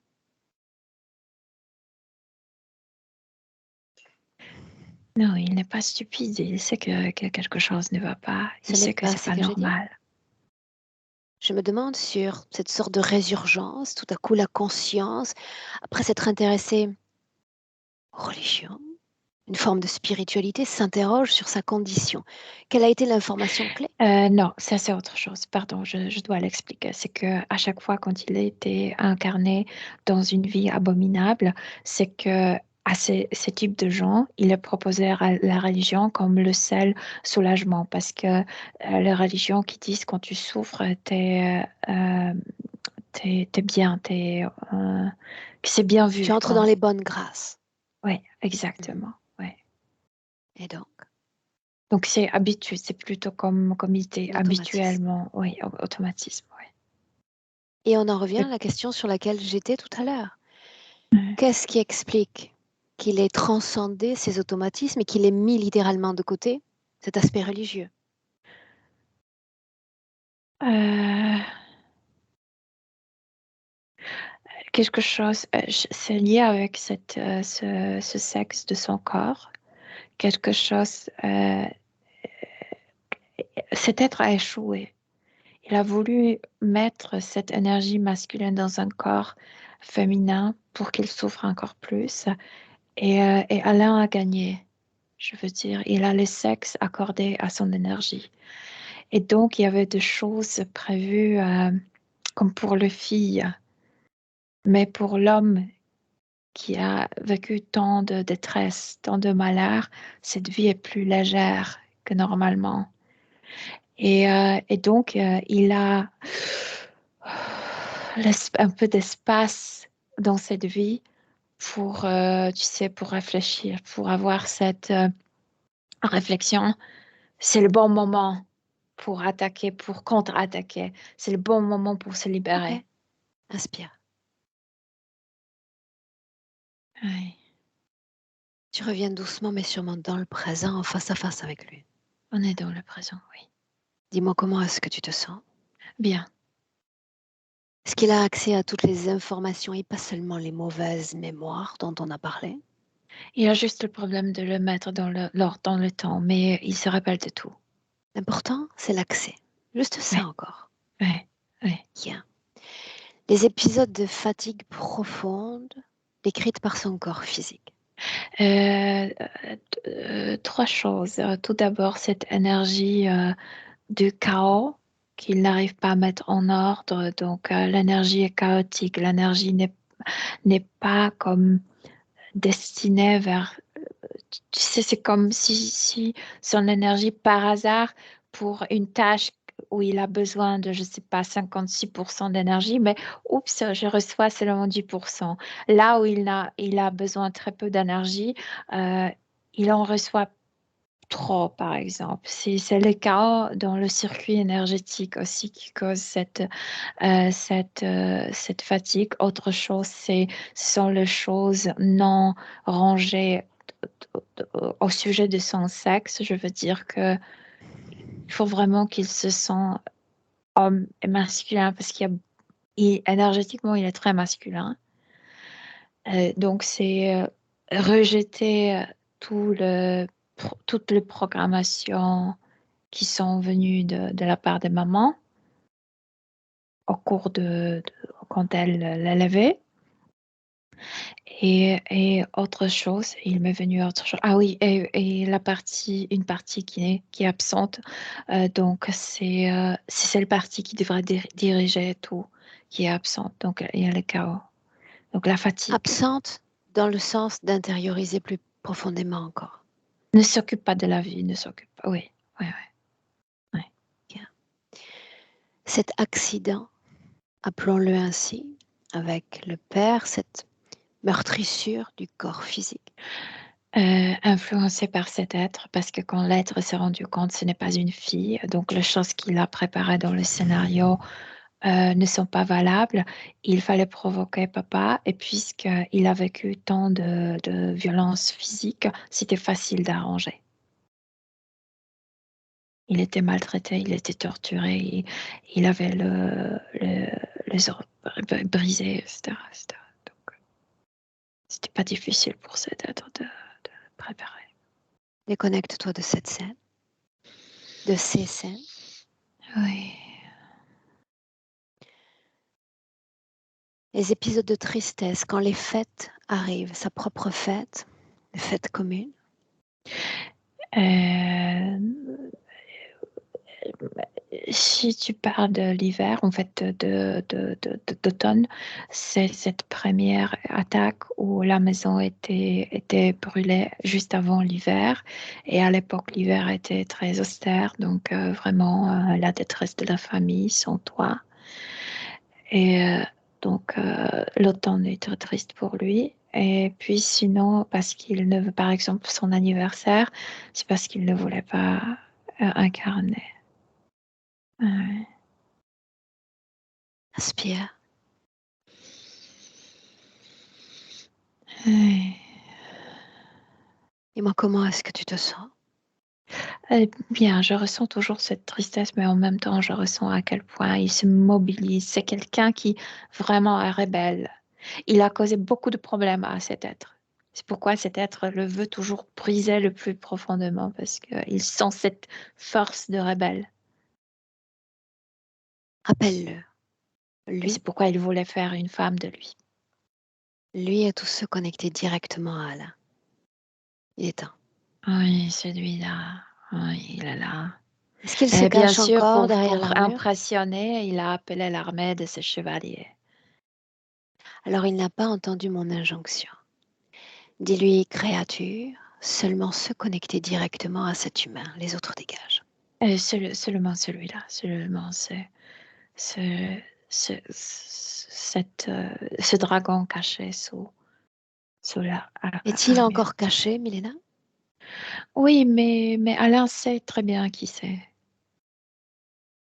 Non, il n'est pas stupide. Il sait que quelque chose ne va pas. Ce Il n'est sait que pas c'est ce pas que j'ai dit. normal. Je me demande sur cette sorte de résurgence, tout à coup la conscience, après s'être intéressé aux religions, une forme de spiritualité, s'interroge sur sa condition. Quelle a été l'information clé? Non, ça c'est autre chose. Pardon, je dois l'expliquer. C'est que à chaque fois quand il a été incarné dans une vie abominable, c'est que à ces types de gens, il a proposé la religion comme le seul soulagement, parce que les religions qui disent quand tu souffres, t'es bien, que c'est bien Tu vu, entres quoi. dans les bonnes grâces. Oui, Mhm. exactement. Ouais. Et donc, Donc c'est habitué, c'est plutôt comme idée, l'automatisme. habituellement, oui, automatisme, oui. Et on en revient à la question sur laquelle j'étais tout à l'heure. Ouais. Qu'est-ce qui explique qu'il ait transcendé ces automatismes et qu'il ait mis littéralement de côté cet aspect religieux? Euh, quelque chose, c'est lié avec ce sexe de son corps. Quelque chose, cet être a échoué. Il a voulu mettre cette énergie masculine dans un corps féminin pour qu'il souffre encore plus. Et Alain a gagné. Je veux dire, il a le sexe accordé à son énergie. Et donc, il y avait des choses prévues comme pour les filles. Mais pour l'homme qui a vécu tant de détresse, tant de malheur, cette vie est plus légère que normalement. Et donc, il a un peu d'espace dans cette vie pour, tu sais, pour réfléchir, pour avoir cette réflexion. C'est le bon moment pour attaquer, pour contre-attaquer. C'est le bon moment pour se Ok, libérer. inspire. Oui, Tu reviens doucement mais sûrement dans le présent, en face à face avec lui. on est dans le présent, oui. Dis-moi comment est-ce que tu te sens? Bien. Est-ce qu'il a accès à toutes les informations et pas seulement les mauvaises mémoires dont on a parlé? Il y a juste le problème de le mettre dans le temps, mais il se rappelle de tout. L'important, c'est l'accès. Juste Oui, ça encore. oui, oui. Bien. Les épisodes de fatigue profonde, décrite par son corps physique. Trois choses. Tout d'abord, cette énergie du chaos qu'il n'arrive pas à mettre en ordre. Donc, l'énergie est chaotique. L'énergie n'est pas comme destinée vers... Tu sais, c'est comme si son énergie par hasard pour une tâche où il a besoin de, je sais pas, 56% d'énergie, mais oups, je reçois seulement 10%. Là où il a besoin très peu d'énergie, euh, il en reçoit trop, par exemple. C'est le cas dans le circuit énergétique aussi qui cause cette fatigue. Autre chose, ce sont les choses non rangées au sujet de son sexe. Je veux dire que il faut vraiment qu'il se sent homme et masculin parce énergétiquement, il est très masculin. Donc, c'est rejeter toutes les programmations qui sont venues de la part des mamans au cours quand elle l'élevait. Et autre chose, il m'est venu autre chose. Ah oui, et une partie qui est absente. Donc, c'est celle partie qui devrait diriger tout qui est absente. Donc, il y a le chaos. Donc, la fatigue Absente dans le sens d'intérioriser plus profondément encore. ne s'occupe pas de la vie, ne s'occupe pas. Oui, oui, oui. Cet accident, appelons-le ainsi, avec le père, cette meurtrissure du corps physique. Influencé par cet être, parce que quand l'être s'est rendu compte ce n'est pas une fille, donc les choses qu'il a préparées dans le scénario ne sont pas valables, il fallait provoquer papa, et puisqu'il a vécu tant de violences physiques, c'était facile d'arranger. Il était maltraité, il était torturé, il avait les os brisés, etc., etc. Donc, c'était pas difficile pour cet être de préparer. Déconnecte-toi de cette scène, de ces scènes. Oui. Les épisodes de tristesse, quand les fêtes arrivent, sa propre fête, les fêtes communes. Euh, Si tu parles de l'hiver, en fait, d'automne, c'est cette première attaque où la maison était brûlée juste avant l'hiver. Et à l'époque, l'hiver était très austère, donc vraiment la détresse de la famille, sans toit. Et donc, l'automne est très triste pour lui. Et puis sinon, parce qu'il ne veut, par exemple, son anniversaire, c'est parce qu'il ne voulait pas incarner. Ouais. Inspire. Ouais. Dis-moi comment est-ce que tu te sens? Bien, je ressens toujours cette tristesse, mais en même temps, je ressens à quel point il se mobilise. C'est quelqu'un qui vraiment est rebelle. Il a causé beaucoup de problèmes à cet être. C'est pourquoi cet être le veut toujours briser le plus profondément, parce qu'il sent cette force de rebelle. Appelle-le. Et c'est Lui, pourquoi il voulait faire une femme de lui. lui et tous ceux connectés directement à Alain. Il est temps. Oui, celui-là. Oui, il est là. Est-ce qu'il se Et bien cache sûr, encore derrière pour l'armure? impressionner, il a appelé l'armée de ses chevaliers. Alors il n'a pas entendu mon injonction. Dis-lui, créature, seulement ceux connectés directement à cet humain, les autres dégagent. Seulement celui-là, seulement ce, ce dragon caché sous Est-il l'armure. encore caché, Milena? Oui, mais Alain sait très bien qui c'est.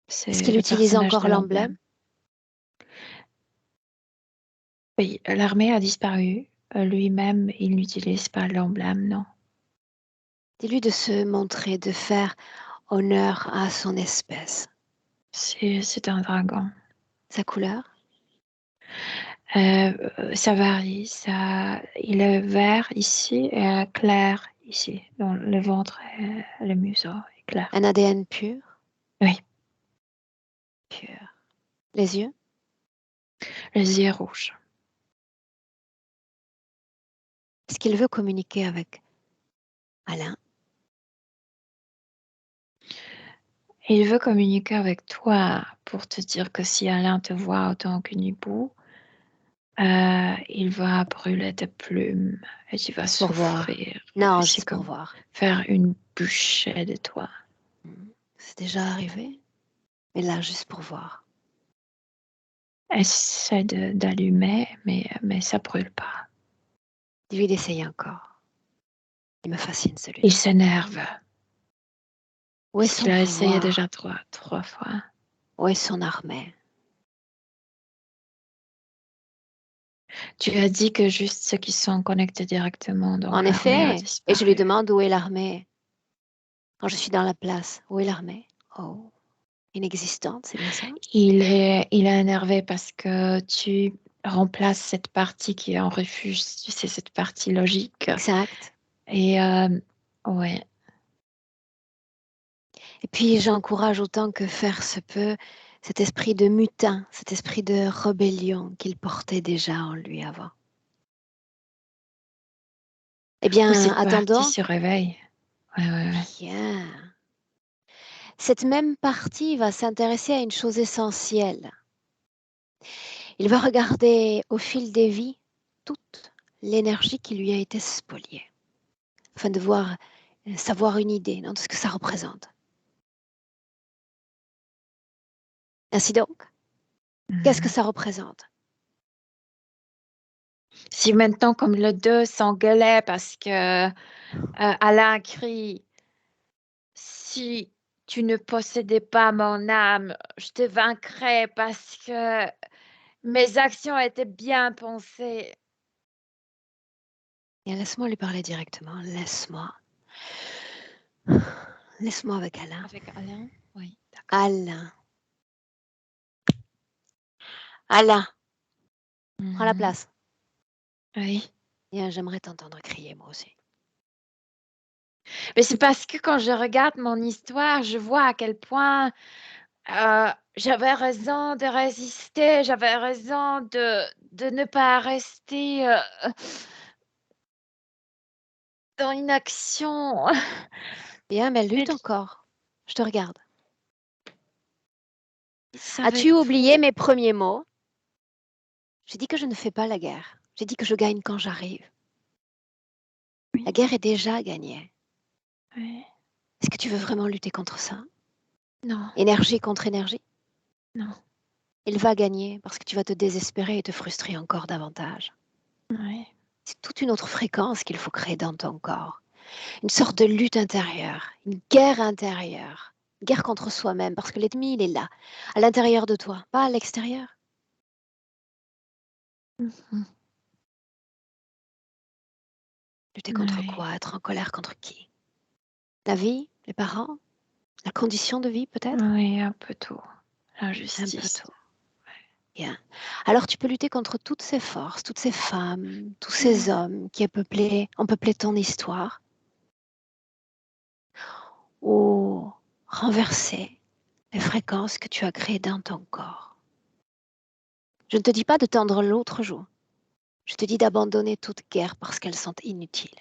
Est-ce C'est qu'il le utilise personnage encore de l'emblème? l'emblème. Oui, l'armée a disparu. Lui-même, il n'utilise pas l'emblème, non. Dis-lui de se montrer, de faire honneur à son espèce. C'est un dragon. Sa couleur? Ça varie. Il est vert ici et clair ici. Donc, le ventre et le museau est clair. Un ADN pur? Oui, Pur. Les yeux? les yeux rouges. Est-ce qu'il veut communiquer avec Alain? Il veut communiquer avec toi pour te dire que si Alain te voit autant qu'une hibou, il va brûler tes plumes et tu vas Pour voir. souffrir. Non, C'est juste pour comme voir. faire une bûcher de toi. C'est déjà arrivé, mais là, juste pour voir. Essaie d'allumer, mais ça brûle pas. Dis-lui d'essayer encore. Il me fascine celui-là. Il s'énerve. Où est son Il a essayé pouvoir? déjà trois fois. Où est son armée? Tu as dit que juste ceux qui sont connectés directement dans En l'armée a effet, et je lui disparu. demande où est l'armée. Quand je suis dans la place, où est l'armée? Oh, inexistante, c'est bien ça? Il est énervé parce que tu remplaces cette partie qui est en refuge, tu sais, cette partie logique. Exact. Et ouais, Et puis j'encourage autant que faire se peut cet esprit de mutin, cet esprit de rébellion qu'il portait déjà en lui avant. Eh où bien, cette partie attendons. se réveille. Ouais. Bien. Cette même partie va s'intéresser à une chose essentielle. Il va regarder au fil des vies toute l'énergie qui lui a été spoliée, afin de savoir une idée de ce que ça représente. Ainsi donc, qu'est-ce que Mhm. ça représente? Si maintenant, comme les deux s'engueulaient parce que Alain crie, si tu ne possédais pas mon âme, je te vaincrais parce que mes actions étaient bien pensées. Bien, laisse-moi lui parler directement. Laisse-moi. Laisse-moi avec Alain. Avec Alain? Oui, d'accord. Alain. Alain, prends la Mhm. place. Oui. Bien, j'aimerais t'entendre crier, moi aussi. Mais c'est parce que quand je regarde mon histoire, je vois à quel point j'avais raison de résister, j'avais raison de ne pas rester dans une action. Bien, mais Mais lutte encore. Je te regarde. ça va As-tu être oublié fou. mes premiers mots? J'ai dit que je ne fais pas la guerre. J'ai dit que je gagne quand j'arrive. Oui, La guerre est déjà gagnée. oui. Est-ce que tu veux vraiment lutter contre ça? Non, Énergie contre énergie? non. Il va gagner parce que tu vas te désespérer et te frustrer encore davantage. Oui. C'est toute une autre fréquence qu'il faut créer dans ton corps. Une sorte de lutte intérieure, une guerre intérieure, une guerre contre soi-même parce que l'ennemi, il est là, à l'intérieur de toi, pas à l'extérieur. Mhm. Lutter contre Oui. quoi? Être en colère contre qui? La vie? Les parents? La condition de vie peut-être? Oui, un peu tout. Un peu L'injustice. tout. Bien. Alors tu peux lutter contre toutes ces forces, toutes ces femmes, tous ces Mhm. hommes qui ont peuplé ton histoire, ou renverser les fréquences que tu as créées dans ton corps. Je ne te dis pas de tendre l'autre joue. Je te dis d'abandonner toute guerre parce qu'elles sont inutiles.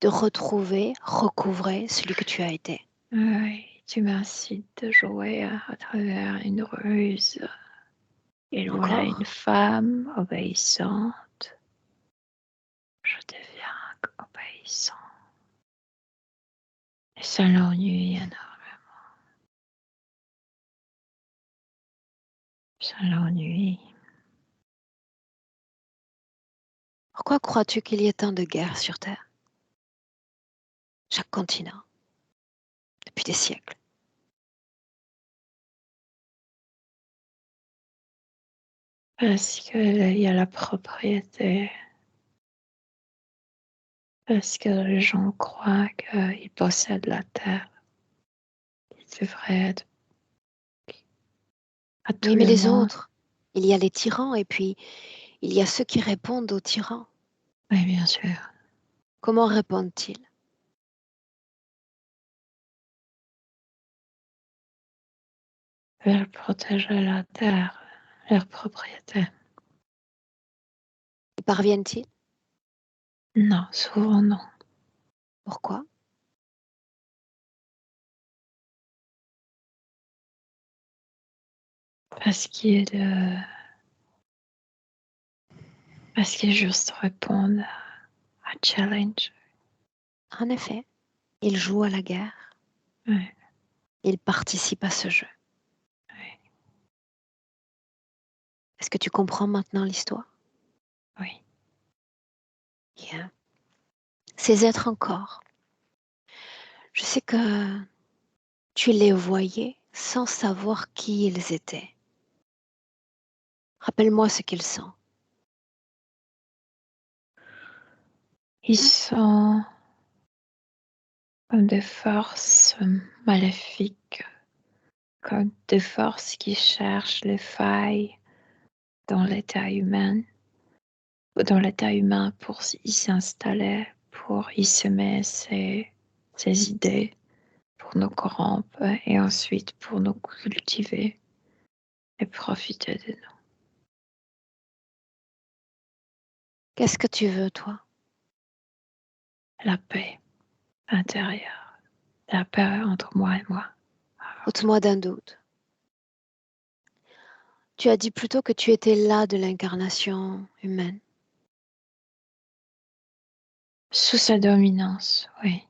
De retrouver, recouvrer celui que tu as été. Oui, tu m'incites de jouer à travers une ruse. Il voulait une Encore? femme obéissante. Je deviens obéissant. Et ça l'ennuie énormément. Ça l'ennuie. Pourquoi crois-tu qu'il y ait tant de guerres sur Terre? Chaque continent, depuis des siècles. Parce qu'il y a la propriété. Parce que les gens croient qu'ils possèdent la terre. Ils devraient être à Oui, tout mais le les monde. autres, il y a les tyrans et puis il y a ceux qui répondent aux tyrans. Oui, bien sûr. Comment répondent-ils? Ils veulent protéger la terre, leur propriété. Y parviennent-ils? Non, souvent non. Pourquoi? Parce qu'ils juste répondent à challenge. En effet, ils jouent à la guerre. Ouais, Ils participent à ce jeu. ouais, Est-ce que tu comprends maintenant l'histoire? oui. Bien. Ces êtres encore, je sais que tu les voyais sans savoir qui ils étaient. Rappelle-moi ce qu'ils sont. Ils sont comme des forces maléfiques, comme des forces qui cherchent les failles dans l'état humain, pour y s'installer, pour y semer ses idées, pour nous corrompre et ensuite pour nous cultiver et profiter de nous. Qu'est-ce que tu veux, toi? La paix intérieure, la paix entre moi et moi. Ôte-moi d'un doute. Tu as dit plutôt que tu étais là de l'incarnation humaine. Sous sa dominance, oui.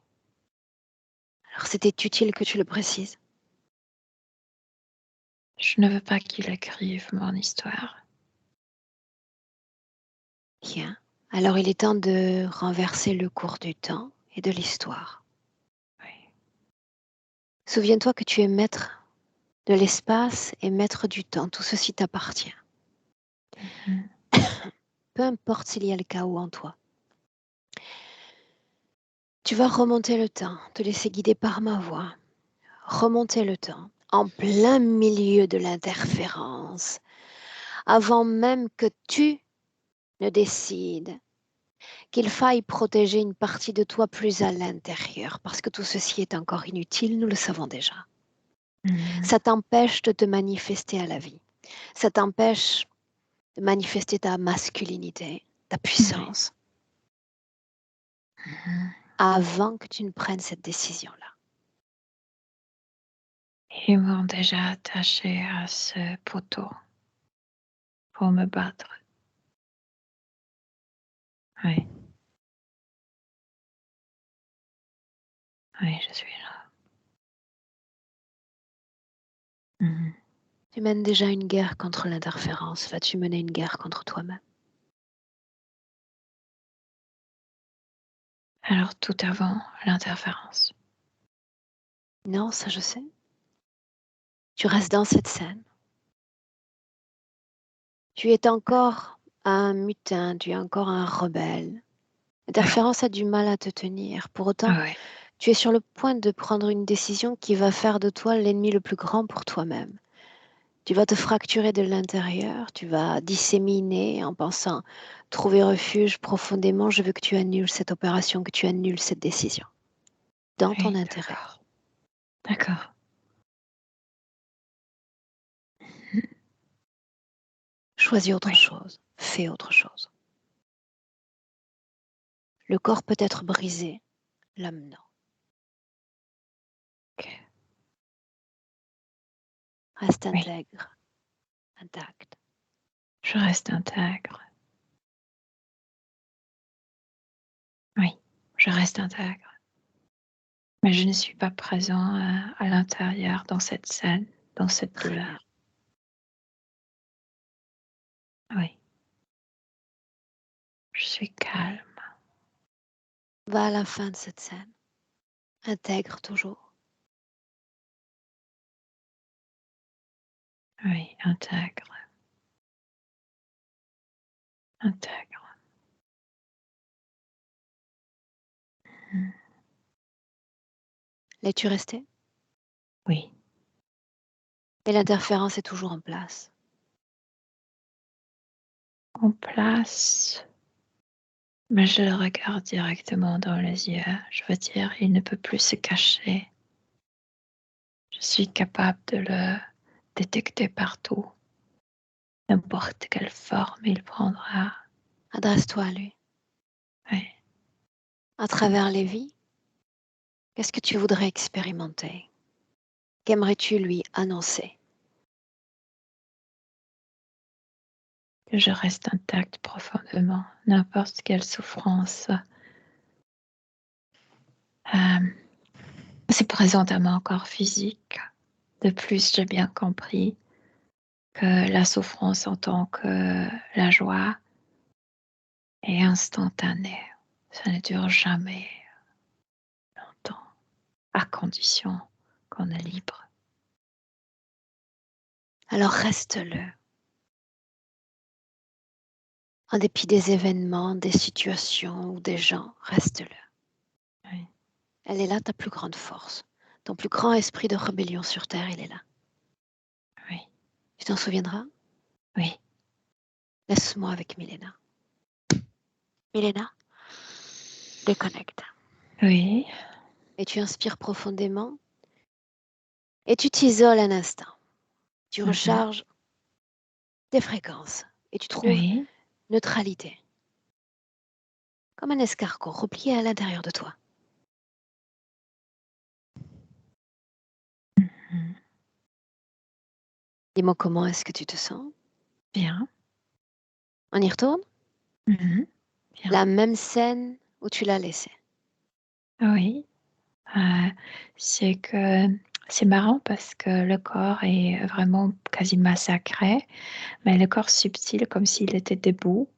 Alors c'était utile que tu le précises. Je ne veux pas qu'il écrive mon histoire. Bien. Alors il est temps de renverser le cours du temps et de l'histoire. Oui. Souviens-toi que tu es maître de l'espace et maître du temps. Tout ceci t'appartient. Mhm. Peu importe s'il y a le chaos en toi. Tu vas remonter le temps, te laisser guider par ma voix. Remonter le temps en plein milieu de l'interférence, avant même que tu ne décides qu'il faille protéger une partie de toi plus à l'intérieur, parce que tout ceci est encore inutile, nous le savons déjà. Mhm. Ça t'empêche de te manifester à la vie. Ça t'empêche de manifester ta masculinité, ta Oui. puissance, Mhm. avant que tu ne prennes cette décision-là. Ils m'ont déjà attaché à ce poteau pour me battre. Oui, oui, je suis là. Mhm. Tu mènes déjà une guerre contre l'interférence. Vas-tu mener une guerre contre toi-même? Alors tout avant l'interférence. Non, ça je sais. Tu restes dans cette scène. Tu es encore un mutin, tu es encore un rebelle. Oui, L'interférence a du mal à te tenir. Pour autant, oui, tu es sur le point de prendre une décision qui va faire de toi l'ennemi le plus grand pour toi-même. Tu vas te fracturer de l'intérieur, tu vas disséminer en pensant trouver refuge profondément. Je veux que tu annules cette opération, que tu annules cette décision. Dans ton oui, intérêt. d'accord. D'accord. Mhm. Choisis autre Oui, chose, fais autre chose. Le corps peut être brisé, l'âme non. ok. Reste Oui, intègre, intact. je reste intègre. Oui, je reste intègre. Mais je ne suis pas présent à l'intérieur dans cette scène, dans cette Très bien. douleur. Oui, je suis calme. Va à la fin de cette scène. Intègre toujours. Oui, intègre, intègre. Mhm. L'es-tu resté? Oui, Et l'interférence est toujours en place. en place. Mais je le regarde directement dans les yeux. Je veux dire, il ne peut plus se cacher. Je suis capable de le détecter partout. N'importe quelle forme il prendra. Adresse-toi à lui. Oui. À travers les vies, qu'est-ce que tu voudrais expérimenter? Qu'aimerais-tu lui annoncer? Que je reste intacte profondément, n'importe quelle souffrance c'est présent à mon corps physique. De plus, j'ai bien compris que la souffrance en tant que la joie est instantanée. Ça ne dure jamais longtemps, à condition qu'on est libre. Alors reste-le. En dépit des événements, des situations ou des gens, reste-le. Oui. Elle est là ta plus grande force. Ton plus grand esprit de rébellion sur Terre, il est là. Oui. Tu t'en souviendras? Oui. Laisse-moi avec Milena. Milena, déconnecte. Oui. Et tu inspires profondément et tu t'isoles un instant. Tu Mhm. recharges tes fréquences et tu trouves Oui. neutralité. Comme un escargot replié à l'intérieur de toi. Mhm. Dis-moi comment est-ce que tu te sens? Bien. On y retourne? Mhm. Bien. La même scène où tu l'as laissée. Oui. C'est que c'est marrant parce que le corps est vraiment quasi massacré, mais le corps subtil, comme s'il était debout,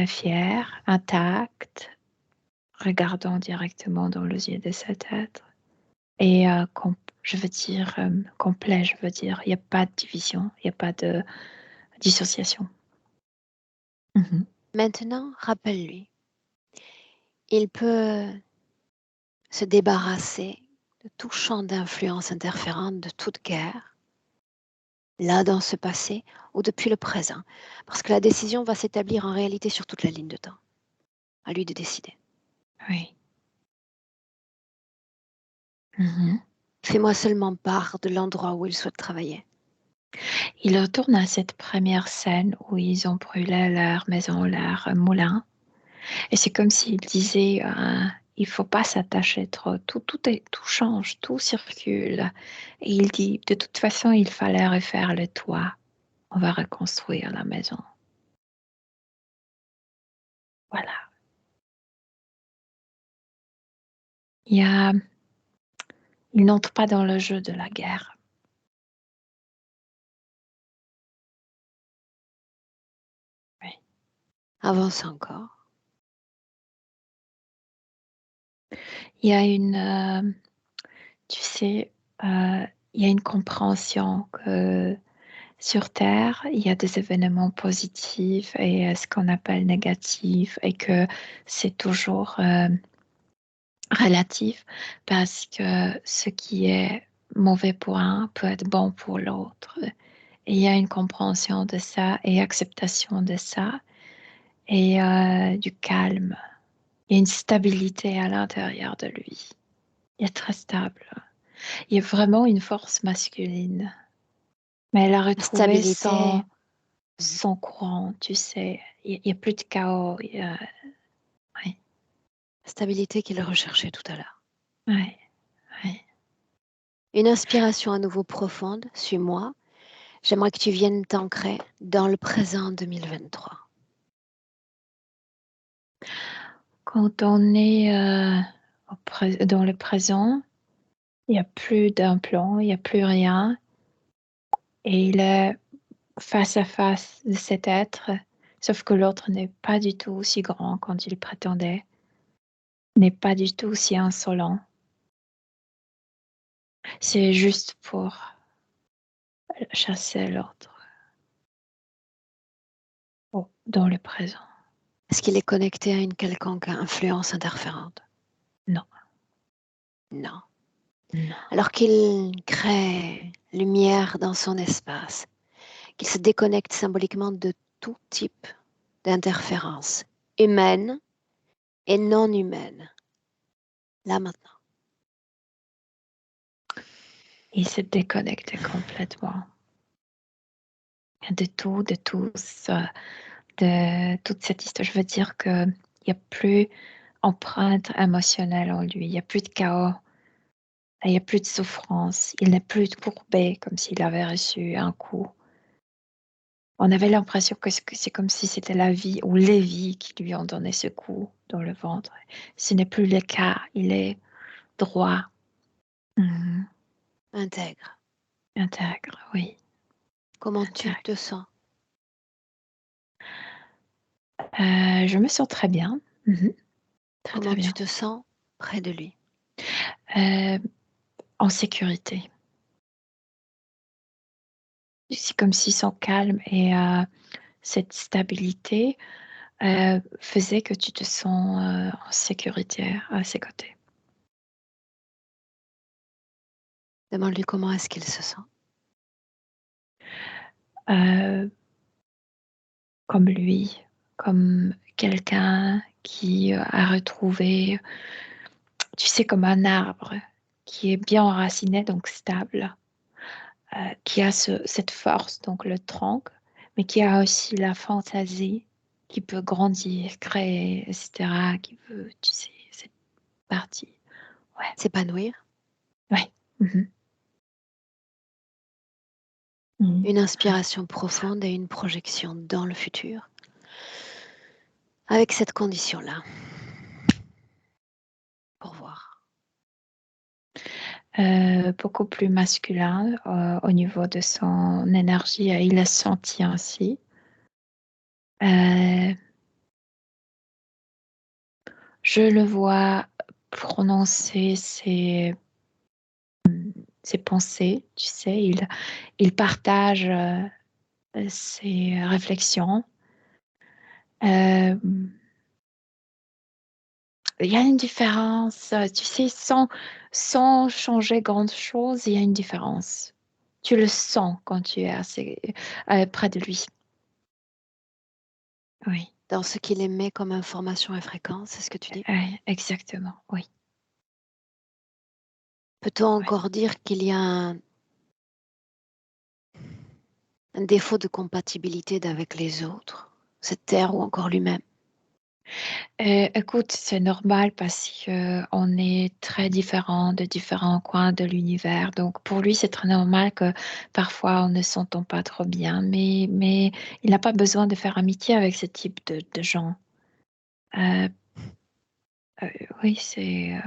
fier, intact, regardant directement dans les yeux de cet être. Et je veux dire, complet, je veux dire, il n'y a pas de division, il n'y a pas de dissociation. Mhm. Maintenant, rappelle-lui. Il peut se débarrasser de tout champ d'influence interférente de toute guerre, là dans ce passé ou depuis le présent, parce que la décision va s'établir en réalité sur toute la ligne de temps. À lui de décider. Oui. Mhm. Fais-moi seulement part de l'endroit où il souhaite travailler. Il retourne à cette première scène où ils ont brûlé leur maison, leur moulin. Et c'est comme s'il disait, il faut pas s'attacher trop. Tout change, tout circule. Et il dit, de toute façon, il fallait refaire le toit. On va reconstruire la maison. Voilà. Il y a, il n'entre pas dans le jeu de la guerre. Oui. Avance encore. Il y a tu sais, il y a une compréhension que sur Terre, il y a des événements positifs et ce qu'on appelle négatifs et que c'est toujours relatif parce que ce qui est mauvais pour un peut être bon pour l'autre. Et il y a une compréhension de ça et acceptation de ça et du calme. Il y a une stabilité à l'intérieur de lui. Il est très stable. Il y a vraiment une force masculine. Mais elle a La retrouvé stabilité, son courant, tu sais. Il n'y a plus de chaos. Oui, la stabilité qu'il recherchait tout à l'heure. oui, oui. Une inspiration à nouveau profonde, suis-moi. J'aimerais que tu viennes t'ancrer dans le présent 2023. Quand on est dans le présent, il n'y a plus d'un plan, il n'y a plus rien. Et il est face à face de cet être, sauf que l'autre n'est pas du tout aussi grand quand il prétendait, n'est pas du tout aussi insolent. C'est juste pour chasser l'autre dans le présent. Est-ce qu'il est connecté à une quelconque influence interférente? Non, Non. non. Alors qu'il crée lumière dans son espace, qu'il se déconnecte symboliquement de tout type d'interférence, humaine et non humaine, là maintenant. Il se déconnecte complètement de tout, de tous, de toute cette histoire. Je veux dire qu'il n'y a plus empreinte émotionnelle en lui, il n'y a plus de chaos, il n'y a plus de souffrance, il n'est plus courbé comme s'il avait reçu un coup. On avait l'impression que c'est comme si c'était la vie ou les vies qui lui ont donné ce coup dans le ventre. Ce n'est plus le cas, il est droit. Intègre. Intègre, oui. Comment tu Intègre. te sens? Je me sens très bien. Très, Comment très bien. tu te sens près de lui? En sécurité. C'est comme si son calme et cette stabilité faisait que tu te sens en sécurité à ses côtés. Demande-lui comment est-ce qu'il se sent. Comme lui, comme quelqu'un qui a retrouvé, tu sais, comme un arbre qui est bien enraciné, donc stable, qui a cette force, donc le tronc, mais qui a aussi la fantaisie, qui peut grandir, créer, etc., qui veut, tu sais, cette partie. Ouais. S'épanouir. Ouais. Mhm. Une inspiration profonde et une projection dans le futur. Avec cette condition-là. Pour voir. Beaucoup plus masculin au niveau de son énergie. Il a senti ainsi. Je le vois prononcer ses pensées, tu sais, il partage ses réflexions. Il y a une différence, tu sais, sans changer grand-chose, il y a une différence. Tu le sens quand tu es assez près de lui. Oui. Dans ce qu'il émet comme information et fréquence, c'est ce que tu dis? Exactement, oui. Peut-on encore dire qu'il y a un défaut de compatibilité avec les autres, cette terre ou encore lui-même? Écoute, c'est normal parce qu'on est très différents de différents coins de l'univers. Donc, pour lui, c'est très normal que parfois on ne s'entend pas trop bien. Mais il n'a pas besoin de faire amitié avec ce type de gens. Euh, oui, c'est.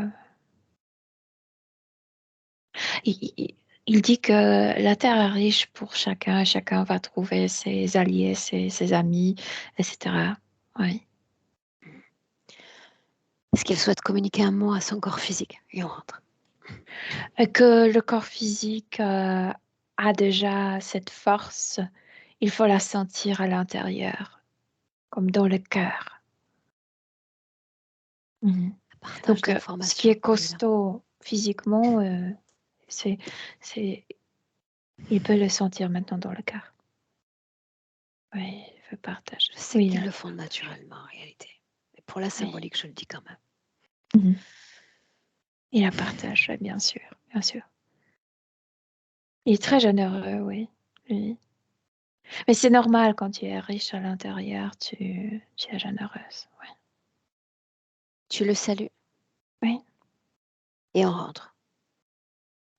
Il dit que la Terre est riche pour chacun. Chacun va trouver ses alliés, ses amis, etc. Oui. Est-ce qu'il souhaite communiquer un mot à son corps physique? Et on rentre. Que le corps physique a déjà cette force, il faut la sentir à l'intérieur, comme dans le cœur. Partage Donc, ce qui d'informations. est costaud physiquement, c'est, il peut le sentir maintenant dans le cœur. Oui, il veut partager. Je sais Oui, qu'ils là. le font naturellement en réalité. Mais pour la symbolique, je le dis quand même. Il la partage, bien sûr, bien sûr. Il est très généreux, oui. Oui. Mais c'est normal quand tu es riche à l'intérieur, tu es généreuse. Oui. Tu le salues. Oui. Et on rentre.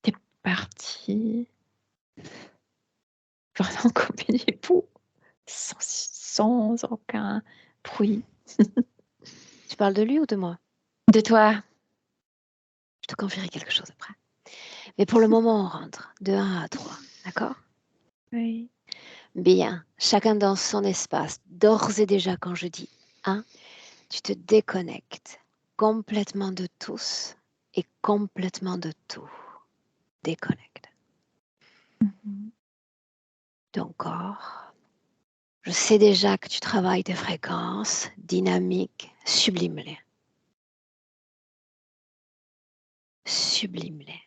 T'es parti. Vraiment comme une époux, sans aucun bruit. Tu parles de lui ou de moi? De toi. Je te confierai quelque chose après. Mais pour le moment, on rentre. De 1 à 3. D'accord? Oui. Bien. Chacun dans son espace. D'ores et déjà, quand je dis 1, tu te déconnectes complètement de tous et complètement de tout. Déconnecte. Ton corps. Je sais déjà que tu travailles tes fréquences dynamiques. Sublime-les. Sublime-les.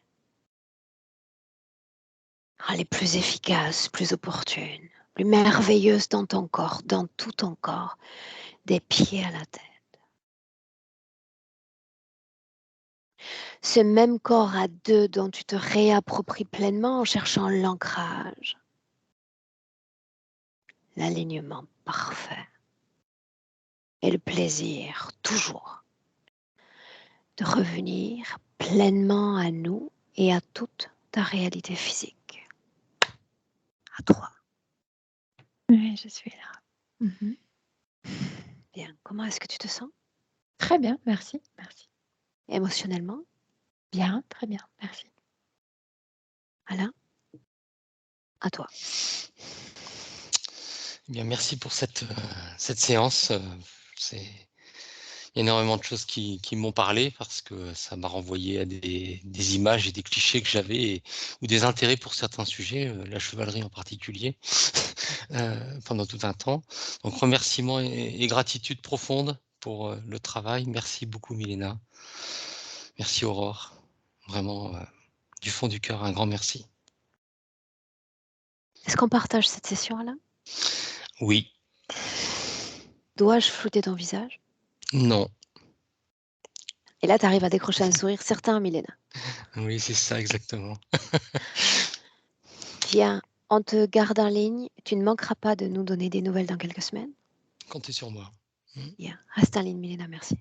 Rends-les plus efficaces, plus opportunes, plus merveilleuses dans ton corps, dans tout ton corps, des pieds à la tête. Ce même corps à deux dont tu te réappropries pleinement en cherchant l'ancrage, l'alignement parfait. et le plaisir, toujours, de revenir pleinement à nous et à toute ta réalité physique. À toi. Oui, je suis là. Mhm. Bien. Comment est-ce que tu te sens Très bien, merci, merci. émotionnellement? Bien, très bien, merci. Alain, à toi. Eh bien, merci pour cette séance. Il y a énormément de choses qui m'ont parlé parce que ça m'a renvoyé à des images et des clichés que j'avais ou des intérêts pour certains sujets, la chevalerie en particulier, pendant tout un temps. Donc remerciements et gratitude profonde pour le travail. Merci beaucoup Milena. Merci Aurore. Vraiment, du fond du cœur, un grand merci. Est-ce qu'on partage cette session, Alain? Oui, Dois-je flouter ton visage? non, Et là, tu arrives à décrocher un sourire certain, Milena. oui, c'est ça exactement. Bien, on te garde en ligne. Tu ne manqueras pas de nous donner des nouvelles dans quelques semaines. Comptez sur moi. Bien, reste en ligne, Milena, merci.